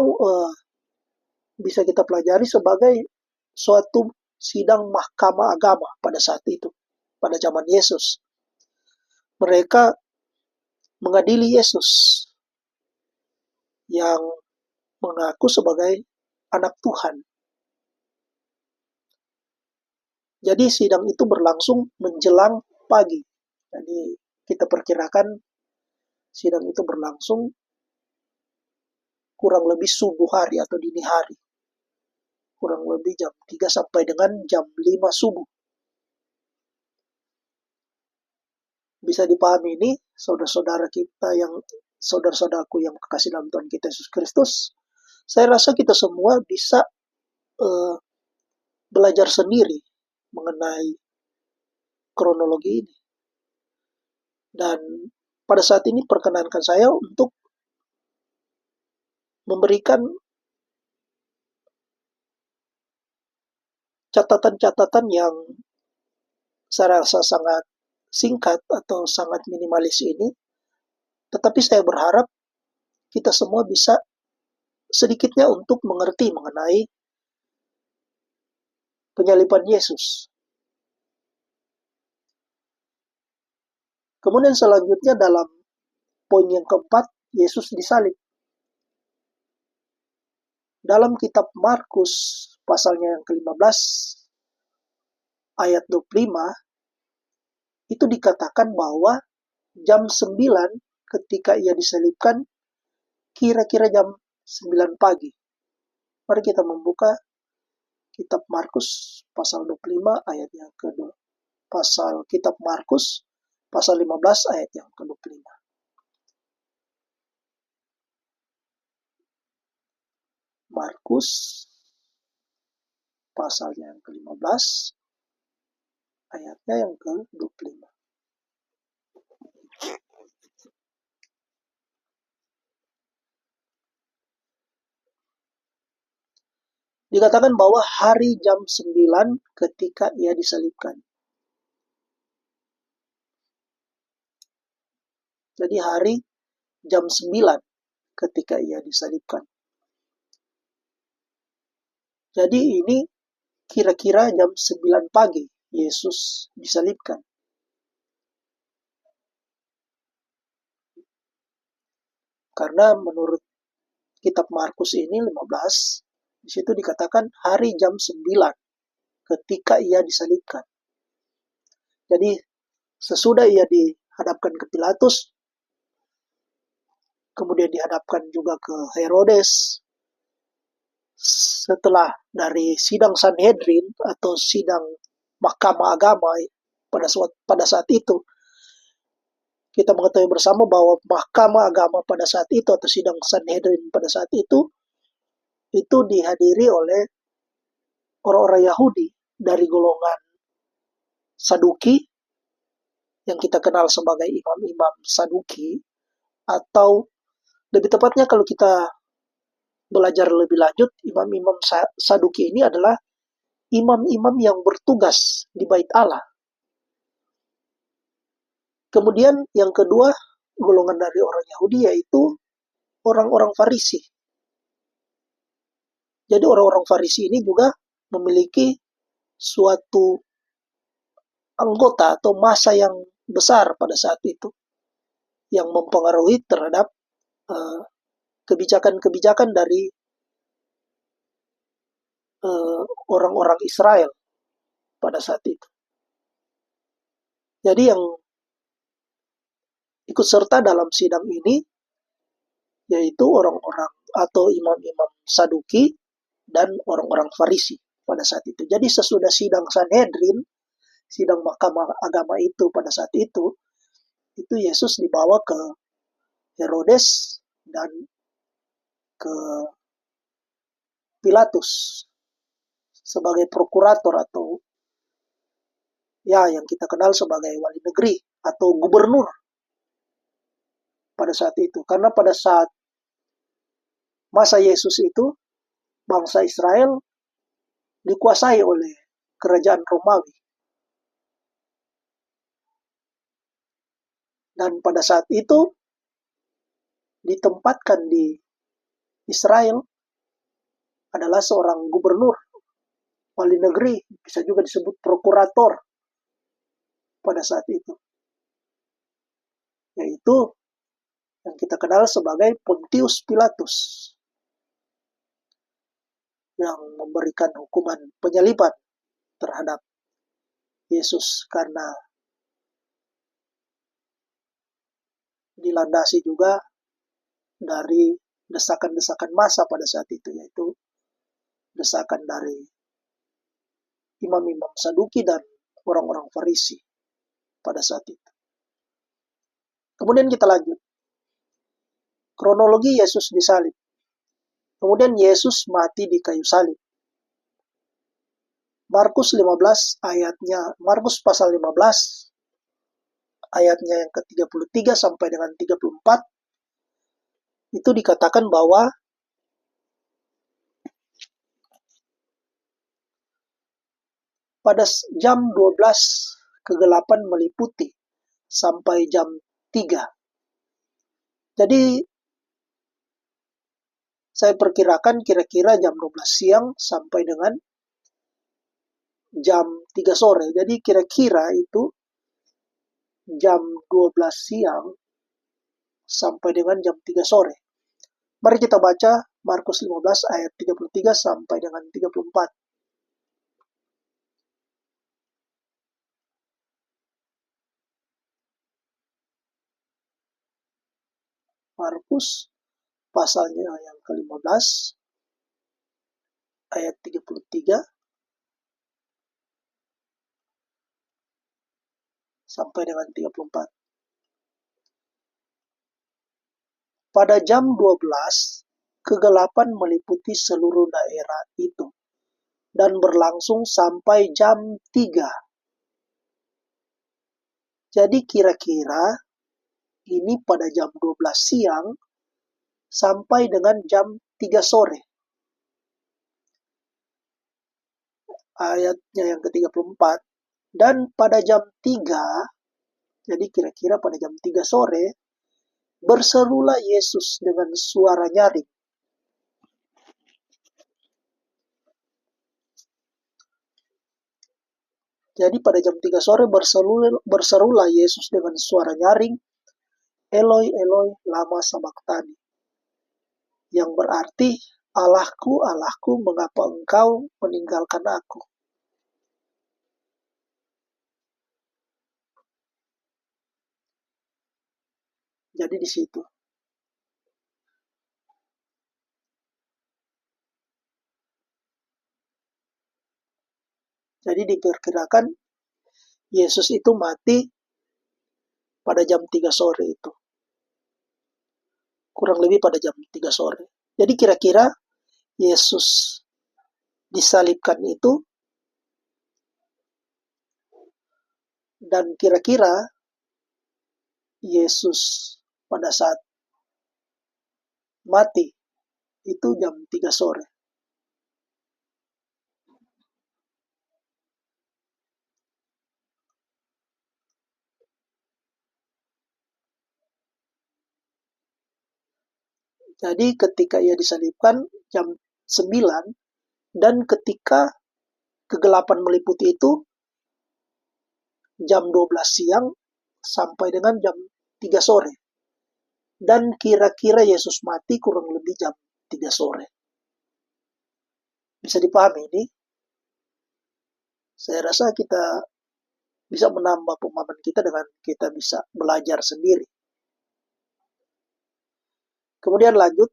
bisa kita pelajari sebagai suatu sidang mahkamah agama pada saat itu, pada zaman Yesus. Mereka mengadili Yesus yang mengaku sebagai anak Tuhan. Jadi sidang itu berlangsung menjelang pagi. Jadi kita perkirakan sidang itu berlangsung kurang lebih subuh hari atau dini hari. Kurang lebih jam 3 sampai dengan jam 5 subuh. Bisa dipahami ini, saudara-saudaraku yang kekasih dalam Tuhan kita Yesus Kristus. Saya rasa kita semua bisa belajar sendiri mengenai kronologi ini. Dan pada saat ini perkenankan saya untuk memberikan catatan-catatan yang saya rasa sangat singkat atau sangat minimalis ini. Tetapi saya berharap kita semua bisa sedikitnya untuk mengerti mengenai penyaliban Yesus. Kemudian selanjutnya dalam poin yang keempat, Yesus disalib. Dalam kitab Markus pasalnya yang ke-15 ayat 25 itu dikatakan bahwa jam 9 ketika ia disalibkan kira-kira jam 9 pagi. Mari kita membuka kitab Markus pasal 25 ayat yang kedua. Kitab Markus pasal 15 ayat yang ke-25. Markus pasalnya yang ke-15 ayatnya yang ke-25. Dikatakan bahwa hari jam 9 ketika ia disalibkan. Jadi hari jam 9 ketika ia disalibkan. Jadi ini kira-kira jam 9 pagi Yesus disalibkan. Karena menurut kitab Markus ini 15, Di situ dikatakan hari jam 9 ketika ia disalibkan. Jadi sesudah ia dihadapkan ke Pilatus, kemudian dihadapkan juga ke Herodes, setelah dari sidang Sanhedrin atau sidang Mahkamah Agama pada saat itu, kita mengetahui bersama bahwa Mahkamah Agama pada saat itu atau sidang Sanhedrin pada saat itu dihadiri oleh orang-orang Yahudi dari golongan Saduki, yang kita kenal sebagai imam-imam Saduki, atau lebih tepatnya kalau kita belajar lebih lanjut, imam-imam Saduki ini adalah imam-imam yang bertugas di Bait Allah. Kemudian yang kedua, golongan dari orang Yahudi yaitu orang-orang Farisi. Jadi orang-orang Farisi ini juga memiliki suatu anggota atau massa yang besar pada saat itu yang mempengaruhi terhadap kebijakan-kebijakan dari orang-orang Israel pada saat itu. Jadi yang ikut serta dalam sidang ini yaitu orang-orang atau imam-imam Saduki dan orang-orang Farisi pada saat itu. Jadi sesudah sidang Sanhedrin, sidang Mahkamah Agama itu pada saat itu Yesus dibawa ke Herodes dan ke Pilatus sebagai prokurator atau ya yang kita kenal sebagai wali negeri atau gubernur pada saat itu. Karena pada saat masa Yesus itu bangsa Israel dikuasai oleh kerajaan Romawi. Dan pada saat itu ditempatkan di Israel adalah seorang gubernur, wali negeri, bisa juga disebut prokurator pada saat itu. Yaitu yang kita kenal sebagai Pontius Pilatus, yang memberikan hukuman penyaliban terhadap Yesus karena dilandasi juga dari desakan-desakan massa pada saat itu, yaitu desakan dari imam-imam Saduki dan orang-orang Farisi pada saat itu. Kemudian kita lanjut. Kronologi Yesus disalib. Kemudian Yesus mati di kayu salib. Markus pasal 15 ayatnya yang ke-33 sampai dengan 34 itu dikatakan bahwa pada jam 12 kegelapan meliputi sampai jam 3. Jadi saya perkirakan kira-kira jam 12 siang sampai dengan jam 3 sore. Jadi kira-kira itu jam 12 siang sampai dengan jam 3 sore. Mari kita baca Markus 15 ayat 33 sampai dengan 34. Markus pasalnya yang ke-15 ayat 33 sampai dengan 34. Pada jam 12, kegelapan meliputi seluruh daerah itu dan berlangsung sampai jam 3. Jadi kira-kira ini pada jam 12 siang sampai dengan jam 3 sore. Ayatnya yang ke-34. Dan pada jam 3, jadi kira-kira pada jam 3 sore, berserulah Yesus dengan suara nyaring. Jadi pada jam 3 sore berserulah Yesus dengan suara nyaring, Eloi, Eloi, lama sabachthani. Yang berarti, Allahku, Allahku, mengapa engkau meninggalkan aku? Jadi di situ. Jadi diperkirakan Yesus itu mati pada jam 3 sore itu. Kurang lebih pada jam 3 sore. Jadi kira-kira Yesus disalibkan itu, dan kira-kira Yesus pada saat mati itu jam 3 sore. Jadi ketika ia disalibkan jam 9, dan ketika kegelapan meliputi itu jam 12 siang sampai dengan jam 3 sore. Dan kira-kira Yesus mati kurang lebih jam 3 sore. Bisa dipahami ini? Saya rasa kita bisa menambah pemahaman kita dengan kita bisa belajar sendiri. Kemudian lanjut.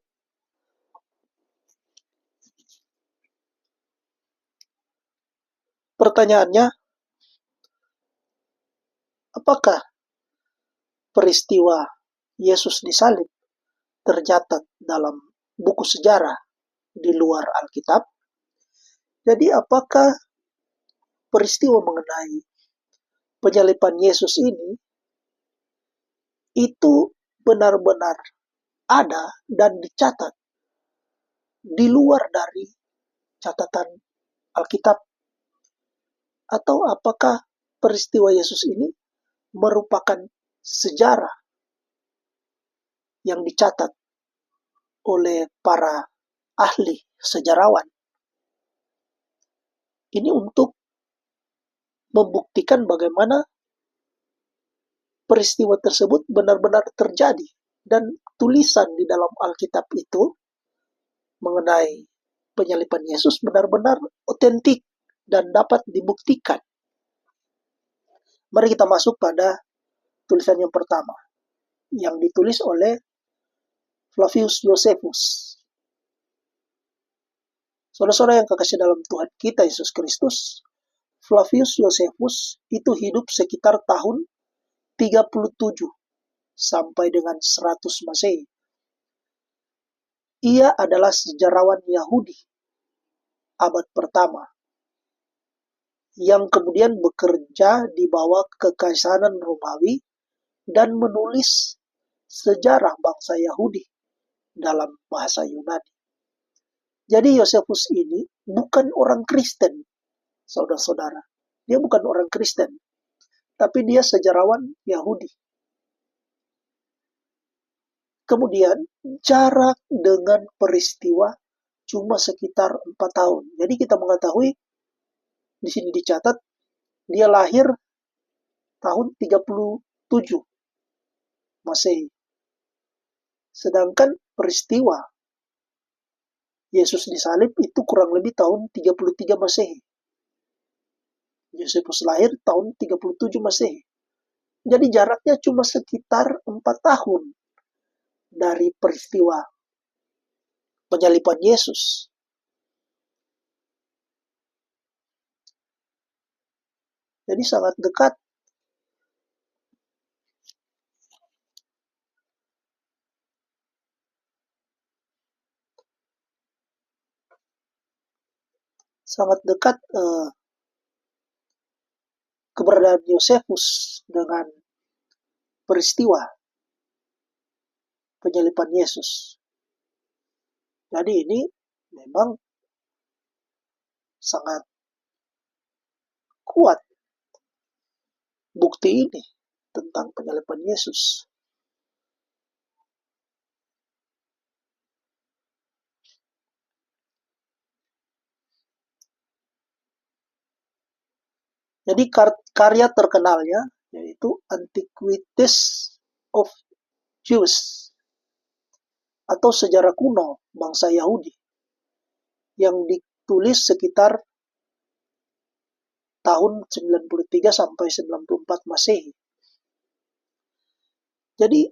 Pertanyaannya, apakah peristiwa Yesus disalib tercatat dalam buku sejarah di luar Alkitab? Jadi apakah peristiwa mengenai penyaliban Yesus ini itu benar-benar ada dan dicatat di luar dari catatan Alkitab? Atau apakah peristiwa Yesus ini merupakan sejarah yang dicatat oleh para ahli sejarawan? Ini untuk membuktikan bagaimana peristiwa tersebut benar-benar terjadi, dan tulisan di dalam Alkitab itu mengenai penyaliban Yesus benar-benar otentik dan dapat dibuktikan. Mari kita masuk pada tulisan yang pertama yang ditulis oleh Flavius Josephus. Saudara-saudara yang kekasih dalam Tuhan kita Yesus Kristus, Flavius Josephus itu hidup sekitar tahun 37 sampai dengan 100 Masehi. Ia adalah sejarawan Yahudi abad pertama yang kemudian bekerja di bawah kekaisaran Romawi dan menulis sejarah bangsa Yahudi dalam bahasa Yunani. Jadi Josephus ini bukan orang Kristen, saudara-saudara. Dia bukan orang Kristen, tapi dia sejarawan Yahudi. Kemudian jarak dengan peristiwa cuma sekitar 4 tahun. Jadi kita mengetahui di sini dicatat dia lahir tahun 37 Masehi. Sedangkan peristiwa Yesus disalib itu kurang lebih tahun 33 Masehi. Yesus lahir tahun 37 Masehi. Jadi jaraknya cuma sekitar 4 tahun dari peristiwa penyaliban Yesus. Jadi sangat dekat. Sangat dekat keberadaan Josephus dengan peristiwa penyaliban Yesus. Jadi ini memang sangat kuat bukti ini tentang penyaliban Yesus. Jadi karya terkenalnya yaitu Antiquities of Jews atau sejarah kuno bangsa Yahudi. yang ditulis sekitar tahun 93 sampai 94 Masehi. Jadi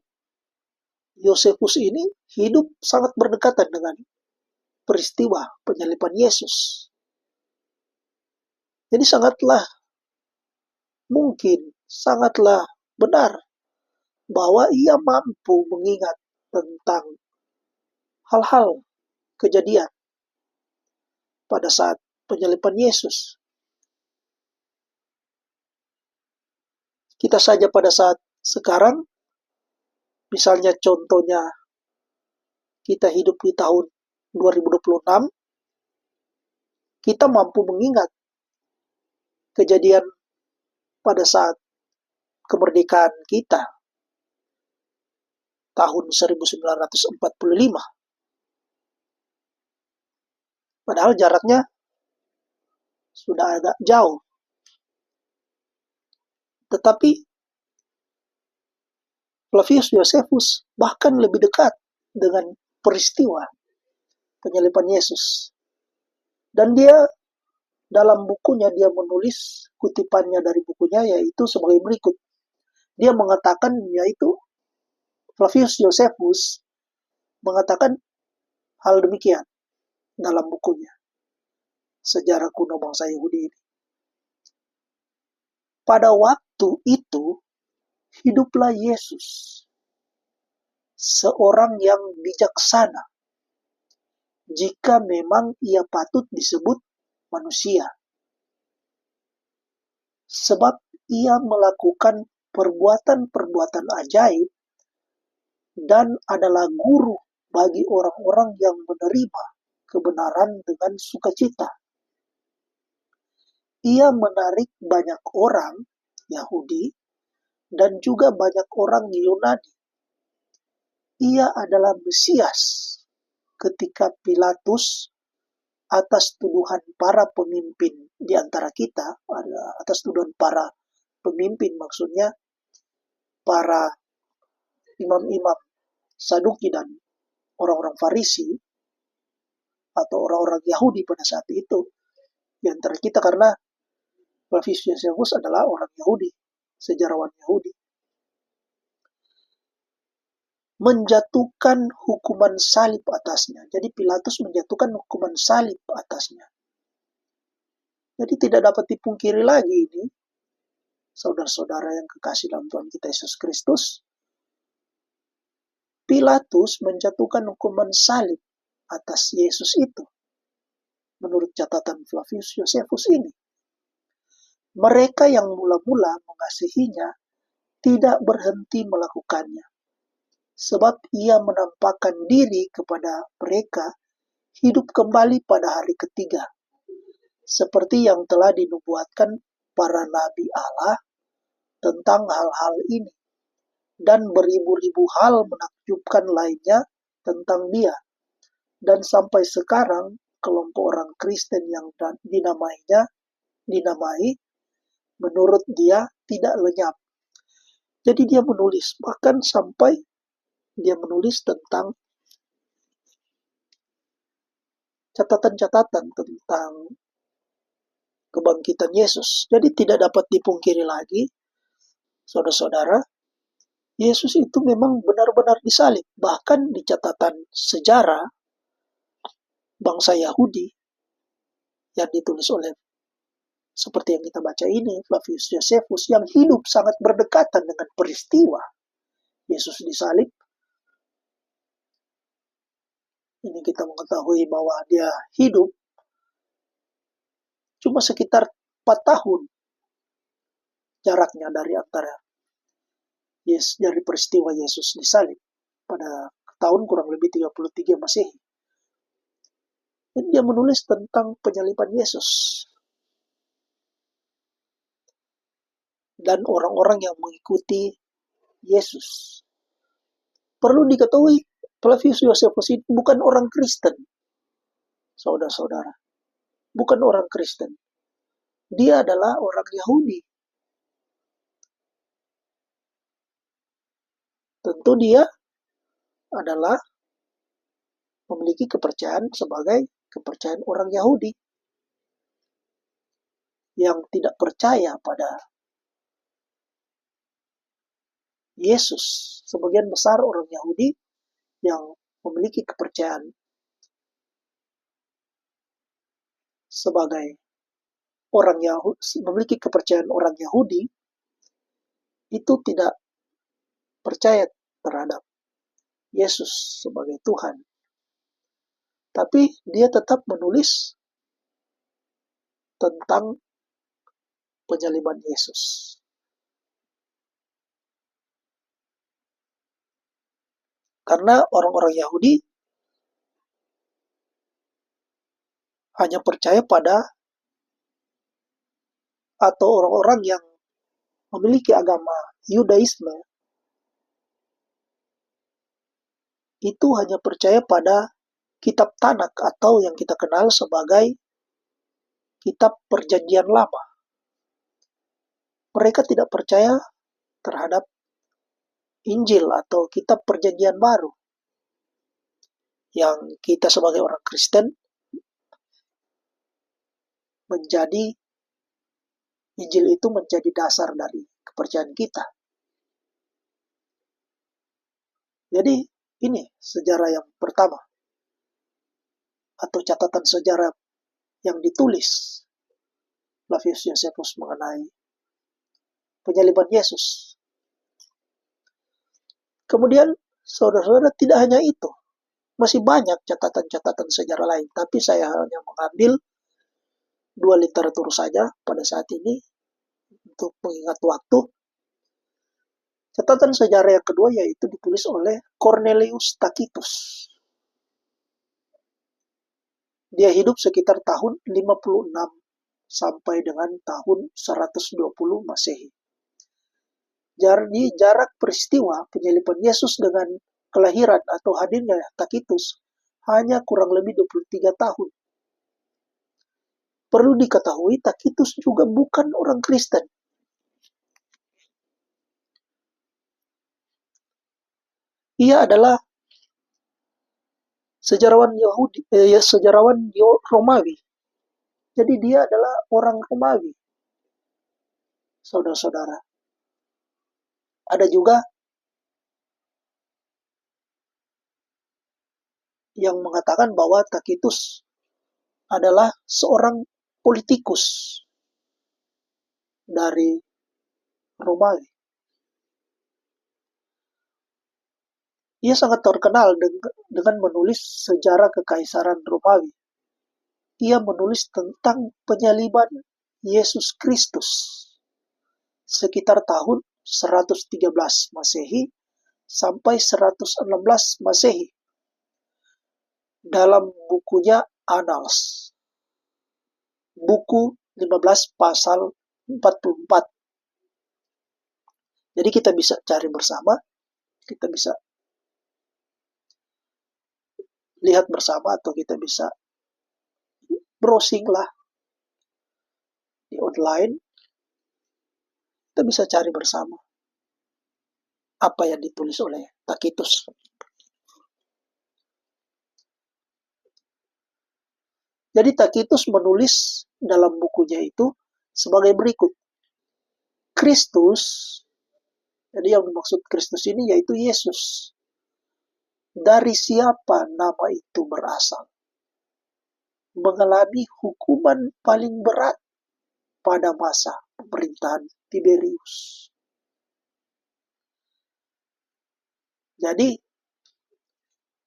Yosefus ini hidup sangat berdekatan dengan peristiwa penyaliban Yesus. Jadi sangatlah mungkin, sangatlah benar bahwa ia mampu mengingat tentang hal-hal kejadian pada saat penyaliban Yesus. Kita saja pada saat sekarang, misalnya contohnya kita hidup di tahun 2026, kita mampu mengingat kejadian pada saat kemerdekaan kita tahun 1945. Padahal jaraknya sudah agak jauh. Tetapi Flavius Josephus bahkan lebih dekat dengan peristiwa penyaliban Yesus. Dan dia dalam bukunya, dia menulis kutipannya dari bukunya yaitu sebagai berikut. Dia mengatakan, yaitu Flavius Josephus mengatakan hal demikian dalam bukunya, Sejarah Kuno Bangsa Yahudi ini. Pada waktu itu, hiduplah Yesus, seorang yang bijaksana, jika memang ia patut disebut manusia. Sebab ia melakukan perbuatan-perbuatan ajaib dan adalah guru bagi orang-orang yang menerima kebenaran dengan sukacita. Ia menarik banyak orang Yahudi dan juga banyak orang Yunani. Ia adalah Mesias ketika Pilatus atas tuduhan para pemimpin di antara kita, atas tuduhan para pemimpin, maksudnya para imam-imam Saduki dan orang-orang Farisi atau orang-orang Yahudi pada saat itu di antara kita, karena Flavius Josephus adalah orang Yahudi, sejarawan Yahudi, menjatuhkan hukuman salib atasnya. Jadi Pilatus menjatuhkan hukuman salib atasnya. Jadi tidak dapat dipungkiri lagi ini, saudara-saudara yang kekasih dalam Tuhan kita Yesus Kristus, Pilatus menjatuhkan hukuman salib atas Yesus itu, menurut catatan Flavius Josephus ini. Mereka yang mula-mula mengasihinya tidak berhenti melakukannya, sebab ia menampakkan diri kepada mereka hidup kembali pada hari ketiga, seperti yang telah dinubuatkan para nabi Allah tentang hal-hal ini, dan beribu-ribu hal menakjubkan lainnya tentang dia. Dan sampai sekarang kelompok orang Kristen yang dinamai menurut dia tidak lenyap. Jadi dia menulis, bahkan sampai dia menulis tentang catatan-catatan tentang kebangkitan Yesus. Jadi tidak dapat dipungkiri lagi, saudara-saudara, Yesus itu memang benar-benar disalib. Bahkan di catatan sejarah bangsa Yahudi yang ditulis oleh, seperti yang kita baca ini, Flavius Josephus, yang hidup sangat berdekatan dengan peristiwa Yesus disalib. Ini kita mengetahui bahwa dia hidup cuma sekitar 4 tahun jaraknya dari antara dari peristiwa Yesus disalib pada tahun kurang lebih 33 Masehi. Dan dia menulis tentang penyaliban Yesus dan orang-orang yang mengikuti Yesus. Perlu diketahui, Flavius Josephus itu bukan orang Kristen, saudara-saudara. Bukan orang Kristen. Dia adalah orang Yahudi. Tentu dia adalah memiliki kepercayaan sebagai kepercayaan orang Yahudi yang tidak percaya pada Yesus. Sebagian besar orang Yahudi yang memiliki kepercayaan sebagai orang Yahudi, memiliki kepercayaan orang Yahudi, itu tidak percaya terhadap Yesus sebagai Tuhan. Tapi dia tetap menulis tentang penyaliban Yesus. Karena orang-orang Yahudi hanya percaya pada, atau orang-orang yang memiliki agama Yudaisme itu hanya percaya pada kitab Tanak atau yang kita kenal sebagai kitab Perjanjian Lama. Mereka tidak percaya terhadap Injil atau kitab Perjanjian Baru yang kita sebagai orang Kristen menjadi Injil itu menjadi dasar dari kepercayaan kita. Jadi ini sejarah yang pertama atau catatan sejarah yang ditulis Flavius Josephus mengenai penyaliban Yesus. Kemudian saudara-saudara, tidak hanya itu, masih banyak catatan-catatan sejarah lain, tapi saya hanya mengambil 2 literatur saja pada saat ini untuk mengingat waktu. Catatan sejarah yang kedua yaitu ditulis oleh Cornelius Tacitus. Dia hidup sekitar tahun 56 sampai dengan tahun 120 Masehi. Jadi jarak peristiwa penyaliban Yesus dengan kelahiran atau hadirnya Tacitus hanya kurang lebih 23 tahun. Perlu diketahui Tacitus juga bukan orang Kristen. Ia adalah sejarawan Romawi. Jadi dia adalah orang Romawi. Saudara-saudara. Ada juga yang mengatakan bahwa Tacitus adalah seorang politikus dari Romawi. Ia sangat terkenal dengan menulis sejarah kekaisaran Romawi. Ia menulis tentang penyaliban Yesus Kristus sekitar tahun 113 Masehi sampai 116 Masehi dalam bukunya Annals, buku 15 pasal 44. Jadi kita bisa cari bersama, kita bisa lihat bersama, atau kita bisa browsing lah di online. Kita bisa cari bersama apa yang ditulis oleh Tacitus. Jadi Tacitus menulis dalam bukunya itu sebagai berikut. Kristus, jadi yang dimaksud Kristus ini yaitu Yesus. Dari siapa nama itu berasal? Mengalami hukuman paling berat pada masa pemerintahan Tiberius. Jadi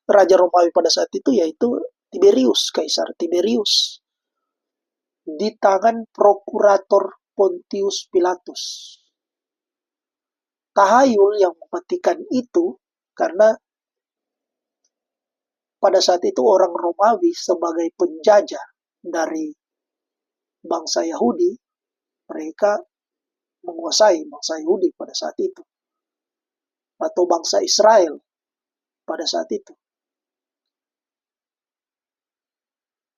Raja Romawi pada saat itu yaitu Tiberius, Kaisar Tiberius, di tangan Prokurator Pontius Pilatus. Tahayul yang mematikan itu karena pada saat itu orang Romawi sebagai penjajah dari bangsa Yahudi, mereka menguasai bangsa Yahudi pada saat itu, atau bangsa Israel pada saat itu.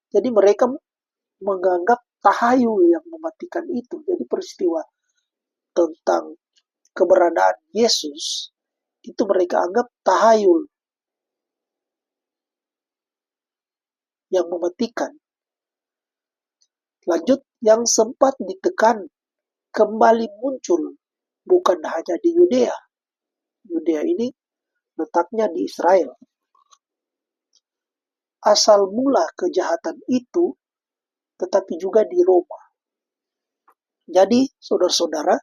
Jadi mereka menganggap tahayul yang mematikan itu. Jadi peristiwa tentang keberadaan Yesus itu mereka anggap tahayul. yang mematikan. Lanjut, yang sempat ditekan kembali muncul, bukan hanya di Yudea. Yudea ini letaknya di Israel. Asal mula kejahatan itu tetapi juga di Roma. Jadi, saudara-saudara,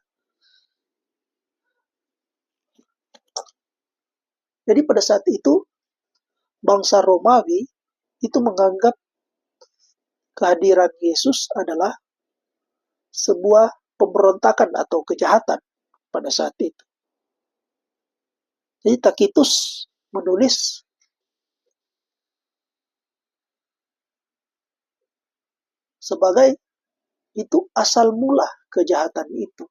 jadi pada saat itu bangsa Romawi itu menganggap kehadiran Yesus adalah sebuah pemberontakan atau kejahatan pada saat itu. Jadi Tacitus menulis sebagai itu asal mula kejahatan itu.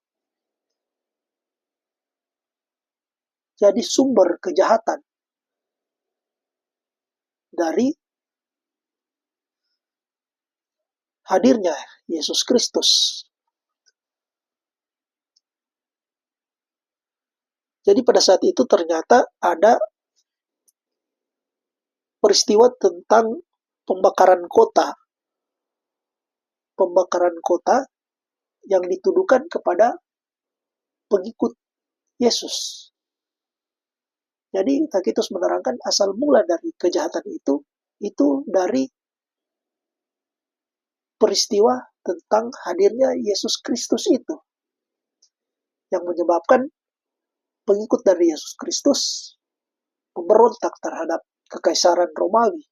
Jadi sumber kejahatan dari hadirnya Yesus Kristus. Jadi pada saat itu ternyata ada peristiwa tentang pembakaran kota. Pembakaran kota yang dituduhkan kepada pengikut Yesus. Jadi Tacitus menerangkan asal mula dari kejahatan itu dari peristiwa tentang hadirnya Yesus Kristus itu. Yang menyebabkan pengikut dari Yesus Kristus memberontak terhadap kekaisaran Romawi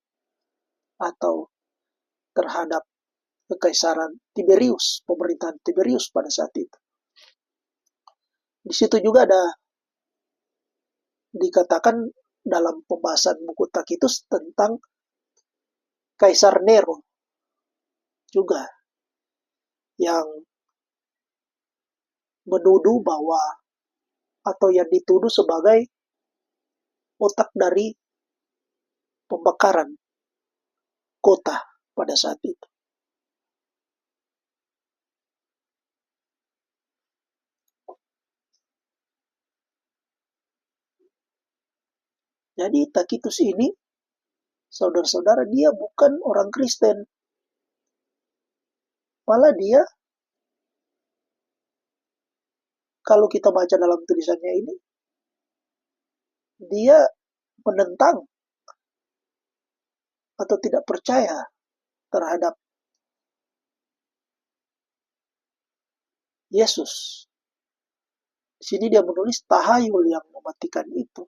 atau terhadap kekaisaran Tiberius, pemerintahan Tiberius pada saat itu. Di situ juga ada dikatakan dalam pembahasan buku Tacitus tentang Kaisar Nero juga yang menuduh bahwa atau yang dituduh sebagai otak dari pembakaran kota pada saat itu. Jadi Tacitus ini, saudara-saudara, dia bukan orang Kristen. Malah dia, kalau kita baca dalam tulisannya ini, dia menentang atau tidak percaya terhadap Yesus. Di sini dia menulis tahayul yang mematikan itu.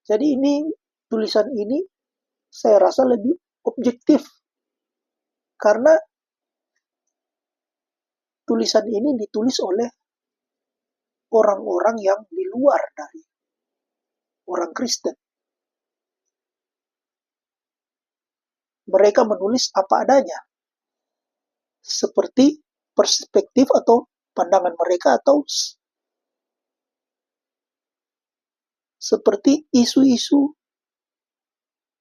Jadi ini, tulisan ini saya rasa lebih objektif. Karena tulisan ini ditulis oleh orang-orang yang di luar dari orang Kristen. Mereka menulis apa adanya. Seperti perspektif atau pandangan mereka atau seperti isu-isu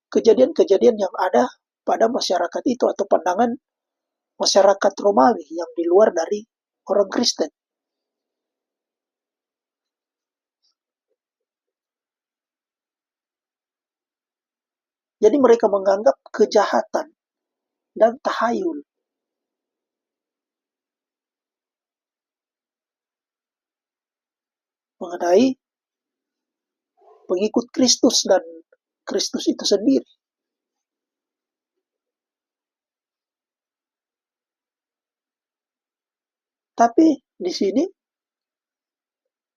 kejadian-kejadian yang ada pada masyarakat itu atau pandangan masyarakat Romawi yang di luar dari orang Kristen. Jadi mereka menganggap kejahatan dan tahayul mengenai pengikut Kristus dan Kristus itu sendiri. Tapi di sini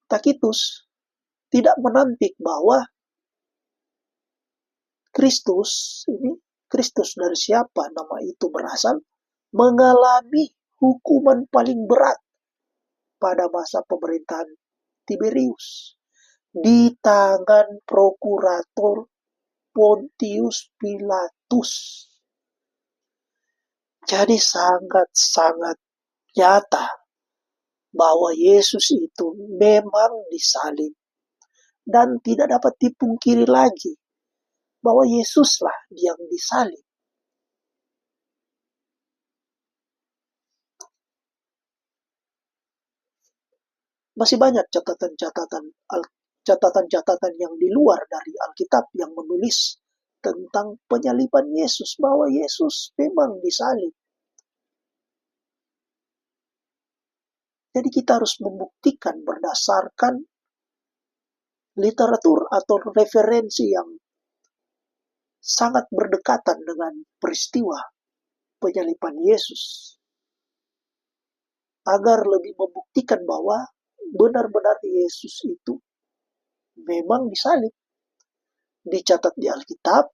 Tacitus tidak menampik bahwa Kristus ini, Kristus dari siapa nama itu berasal, mengalami hukuman paling berat pada masa pemerintahan Tiberius di tangan prokurator Pontius Pilatus. Jadi sangat-sangat nyata bahwa Yesus itu memang disalib dan tidak dapat dipungkiri lagi bahwa Yesuslah yang disalib. Masih banyak catatan-catatan catatan-catatan yang di luar dari Alkitab yang menulis tentang penyaliban Yesus, bahwa Yesus memang disalib. Jadi kita harus membuktikan berdasarkan literatur atau referensi yang sangat berdekatan dengan peristiwa penyaliban Yesus, agar lebih membuktikan bahwa benar-benar Yesus itu memang disalib. Dicatat di Alkitab,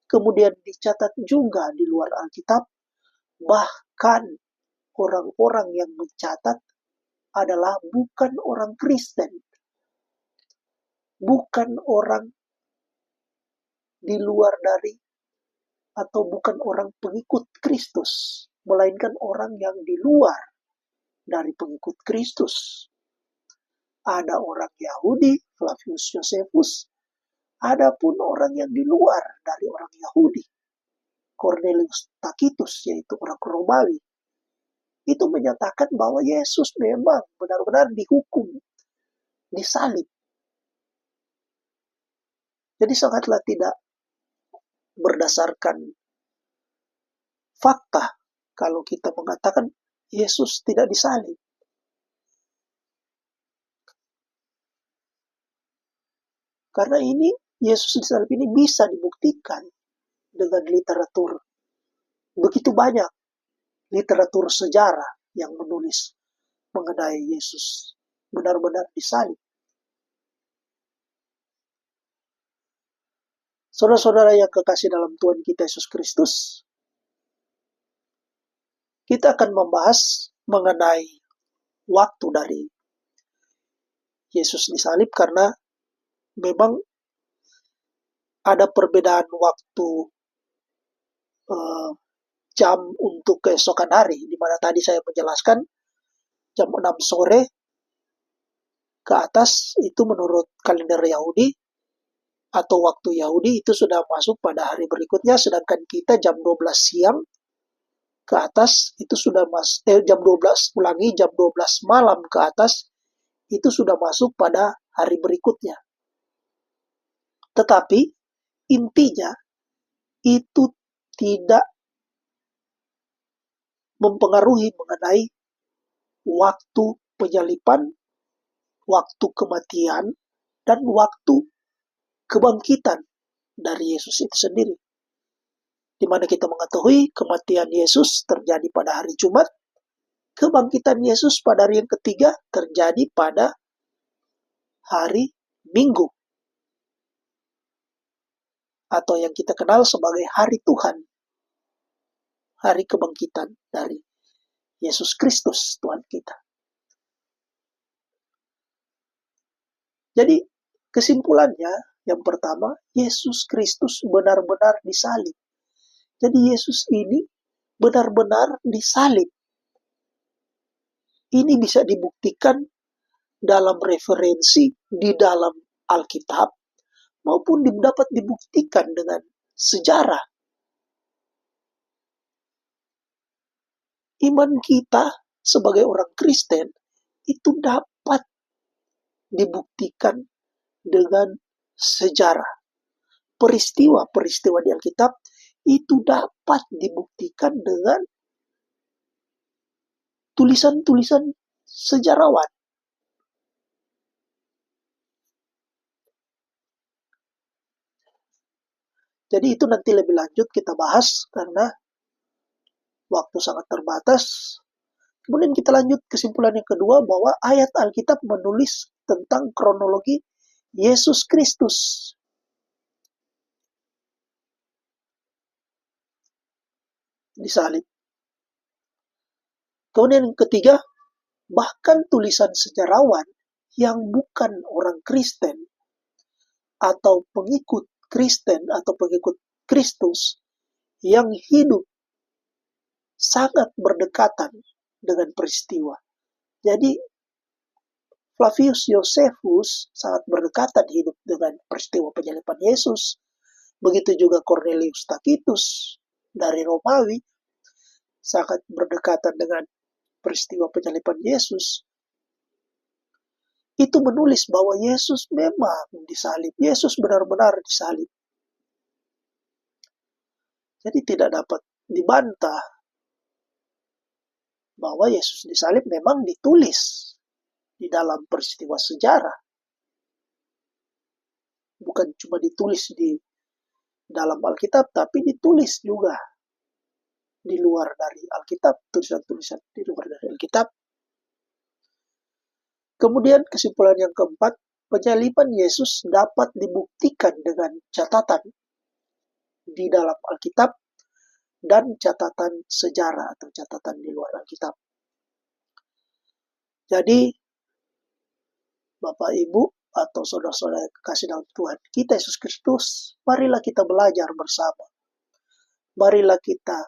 kemudian dicatat juga di luar Alkitab, bahkan orang-orang yang mencatat adalah bukan orang Kristen, bukan orang di luar dari atau bukan orang pengikut Kristus, melainkan orang yang di luar dari pengikut Kristus. Ada orang Yahudi, Flavius Josephus, ada pun orang yang di luar dari orang Yahudi, Cornelius Tacitus, yaitu orang Romawi. Itu menyatakan bahwa Yesus memang benar-benar dihukum, disalib. Jadi sangatlah tidak berdasarkan fakta kalau kita mengatakan Yesus tidak disalib. Karena ini, Yesus disalib ini bisa dibuktikan dengan literatur. Begitu banyak literatur sejarah yang menulis mengenai Yesus benar-benar disalib. Saudara-saudara yang kekasih dalam Tuhan kita Yesus Kristus, kita akan membahas mengenai waktu dari Yesus disalib, karena memang ada perbedaan waktu jam untuk keesokan hari, di mana tadi saya menjelaskan jam 6 sore ke atas itu menurut kalender Yahudi atau waktu Yahudi itu sudah masuk pada hari berikutnya, sedangkan kita jam 12 siang ke atas itu sudah jam 12 malam ke atas itu sudah masuk pada hari berikutnya. Tetapi intinya itu tidak mempengaruhi mengenai waktu penyaliban, waktu kematian, dan waktu kebangkitan dari Yesus itu sendiri. Di mana kita mengetahui kematian Yesus terjadi pada hari Jumat, kebangkitan Yesus pada hari yang ketiga terjadi pada hari Minggu, atau yang kita kenal sebagai hari Tuhan, hari kebangkitan dari Yesus Kristus Tuhan kita. Jadi kesimpulannya, yang pertama, Yesus Kristus benar-benar disalib. Jadi Yesus ini benar-benar disalib. Ini bisa dibuktikan dalam referensi di dalam Alkitab, maupun dapat dibuktikan dengan sejarah. Iman kita sebagai orang Kristen itu dapat dibuktikan dengan sejarah. Peristiwa-peristiwa di Alkitab itu dapat dibuktikan dengan tulisan-tulisan sejarawan. Jadi itu nanti lebih lanjut kita bahas karena waktu sangat terbatas. Kemudian kita lanjut kesimpulan yang kedua, bahwa ayat Alkitab menulis tentang kronologi Yesus Kristus disalib. Kemudian yang ketiga, bahkan tulisan sejarawan yang bukan orang Kristen atau pengikut Kristen atau pengikut Kristus yang hidup sangat berdekatan dengan peristiwa. Jadi Flavius Josephus sangat berdekatan hidup dengan peristiwa penyaliban Yesus. Begitu juga Cornelius Tacitus dari Romawi sangat berdekatan dengan peristiwa penyaliban Yesus. itu menulis bahwa Yesus memang disalib. Yesus benar-benar disalib. Jadi tidak dapat dibantah bahwa Yesus disalib memang ditulis di dalam peristiwa sejarah. Bukan cuma ditulis di dalam Alkitab, tapi ditulis juga di luar dari Alkitab, tulisan-tulisan di luar dari Alkitab. Kemudian kesimpulan yang keempat, penyaliban Yesus dapat dibuktikan dengan catatan di dalam Alkitab dan catatan sejarah atau catatan di luar Alkitab. Jadi, Bapak, Ibu, atau saudara-saudara yang kekasih dalam Tuhan kita Yesus Kristus, marilah kita belajar bersama. Marilah kita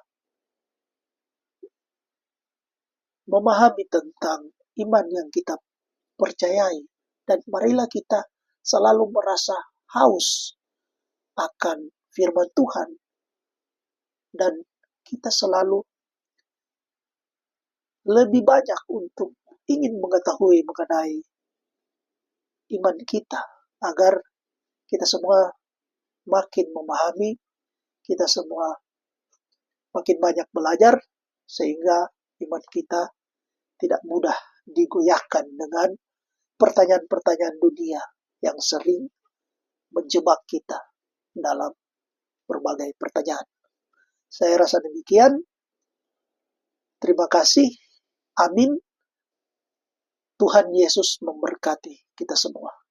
memahami tentang iman yang kita percayai, dan marilah kita selalu merasa haus akan firman Tuhan, dan kita selalu lebih banyak untuk ingin mengetahui mengenai iman kita, agar kita semua makin memahami, kita semua makin banyak belajar, sehingga iman kita tidak mudah digoyahkan dengan pertanyaan-pertanyaan dunia yang sering menjebak kita dalam berbagai pertanyaan. Saya rasa demikian. Terima kasih. Amin. Tuhan Yesus memberkati kita semua.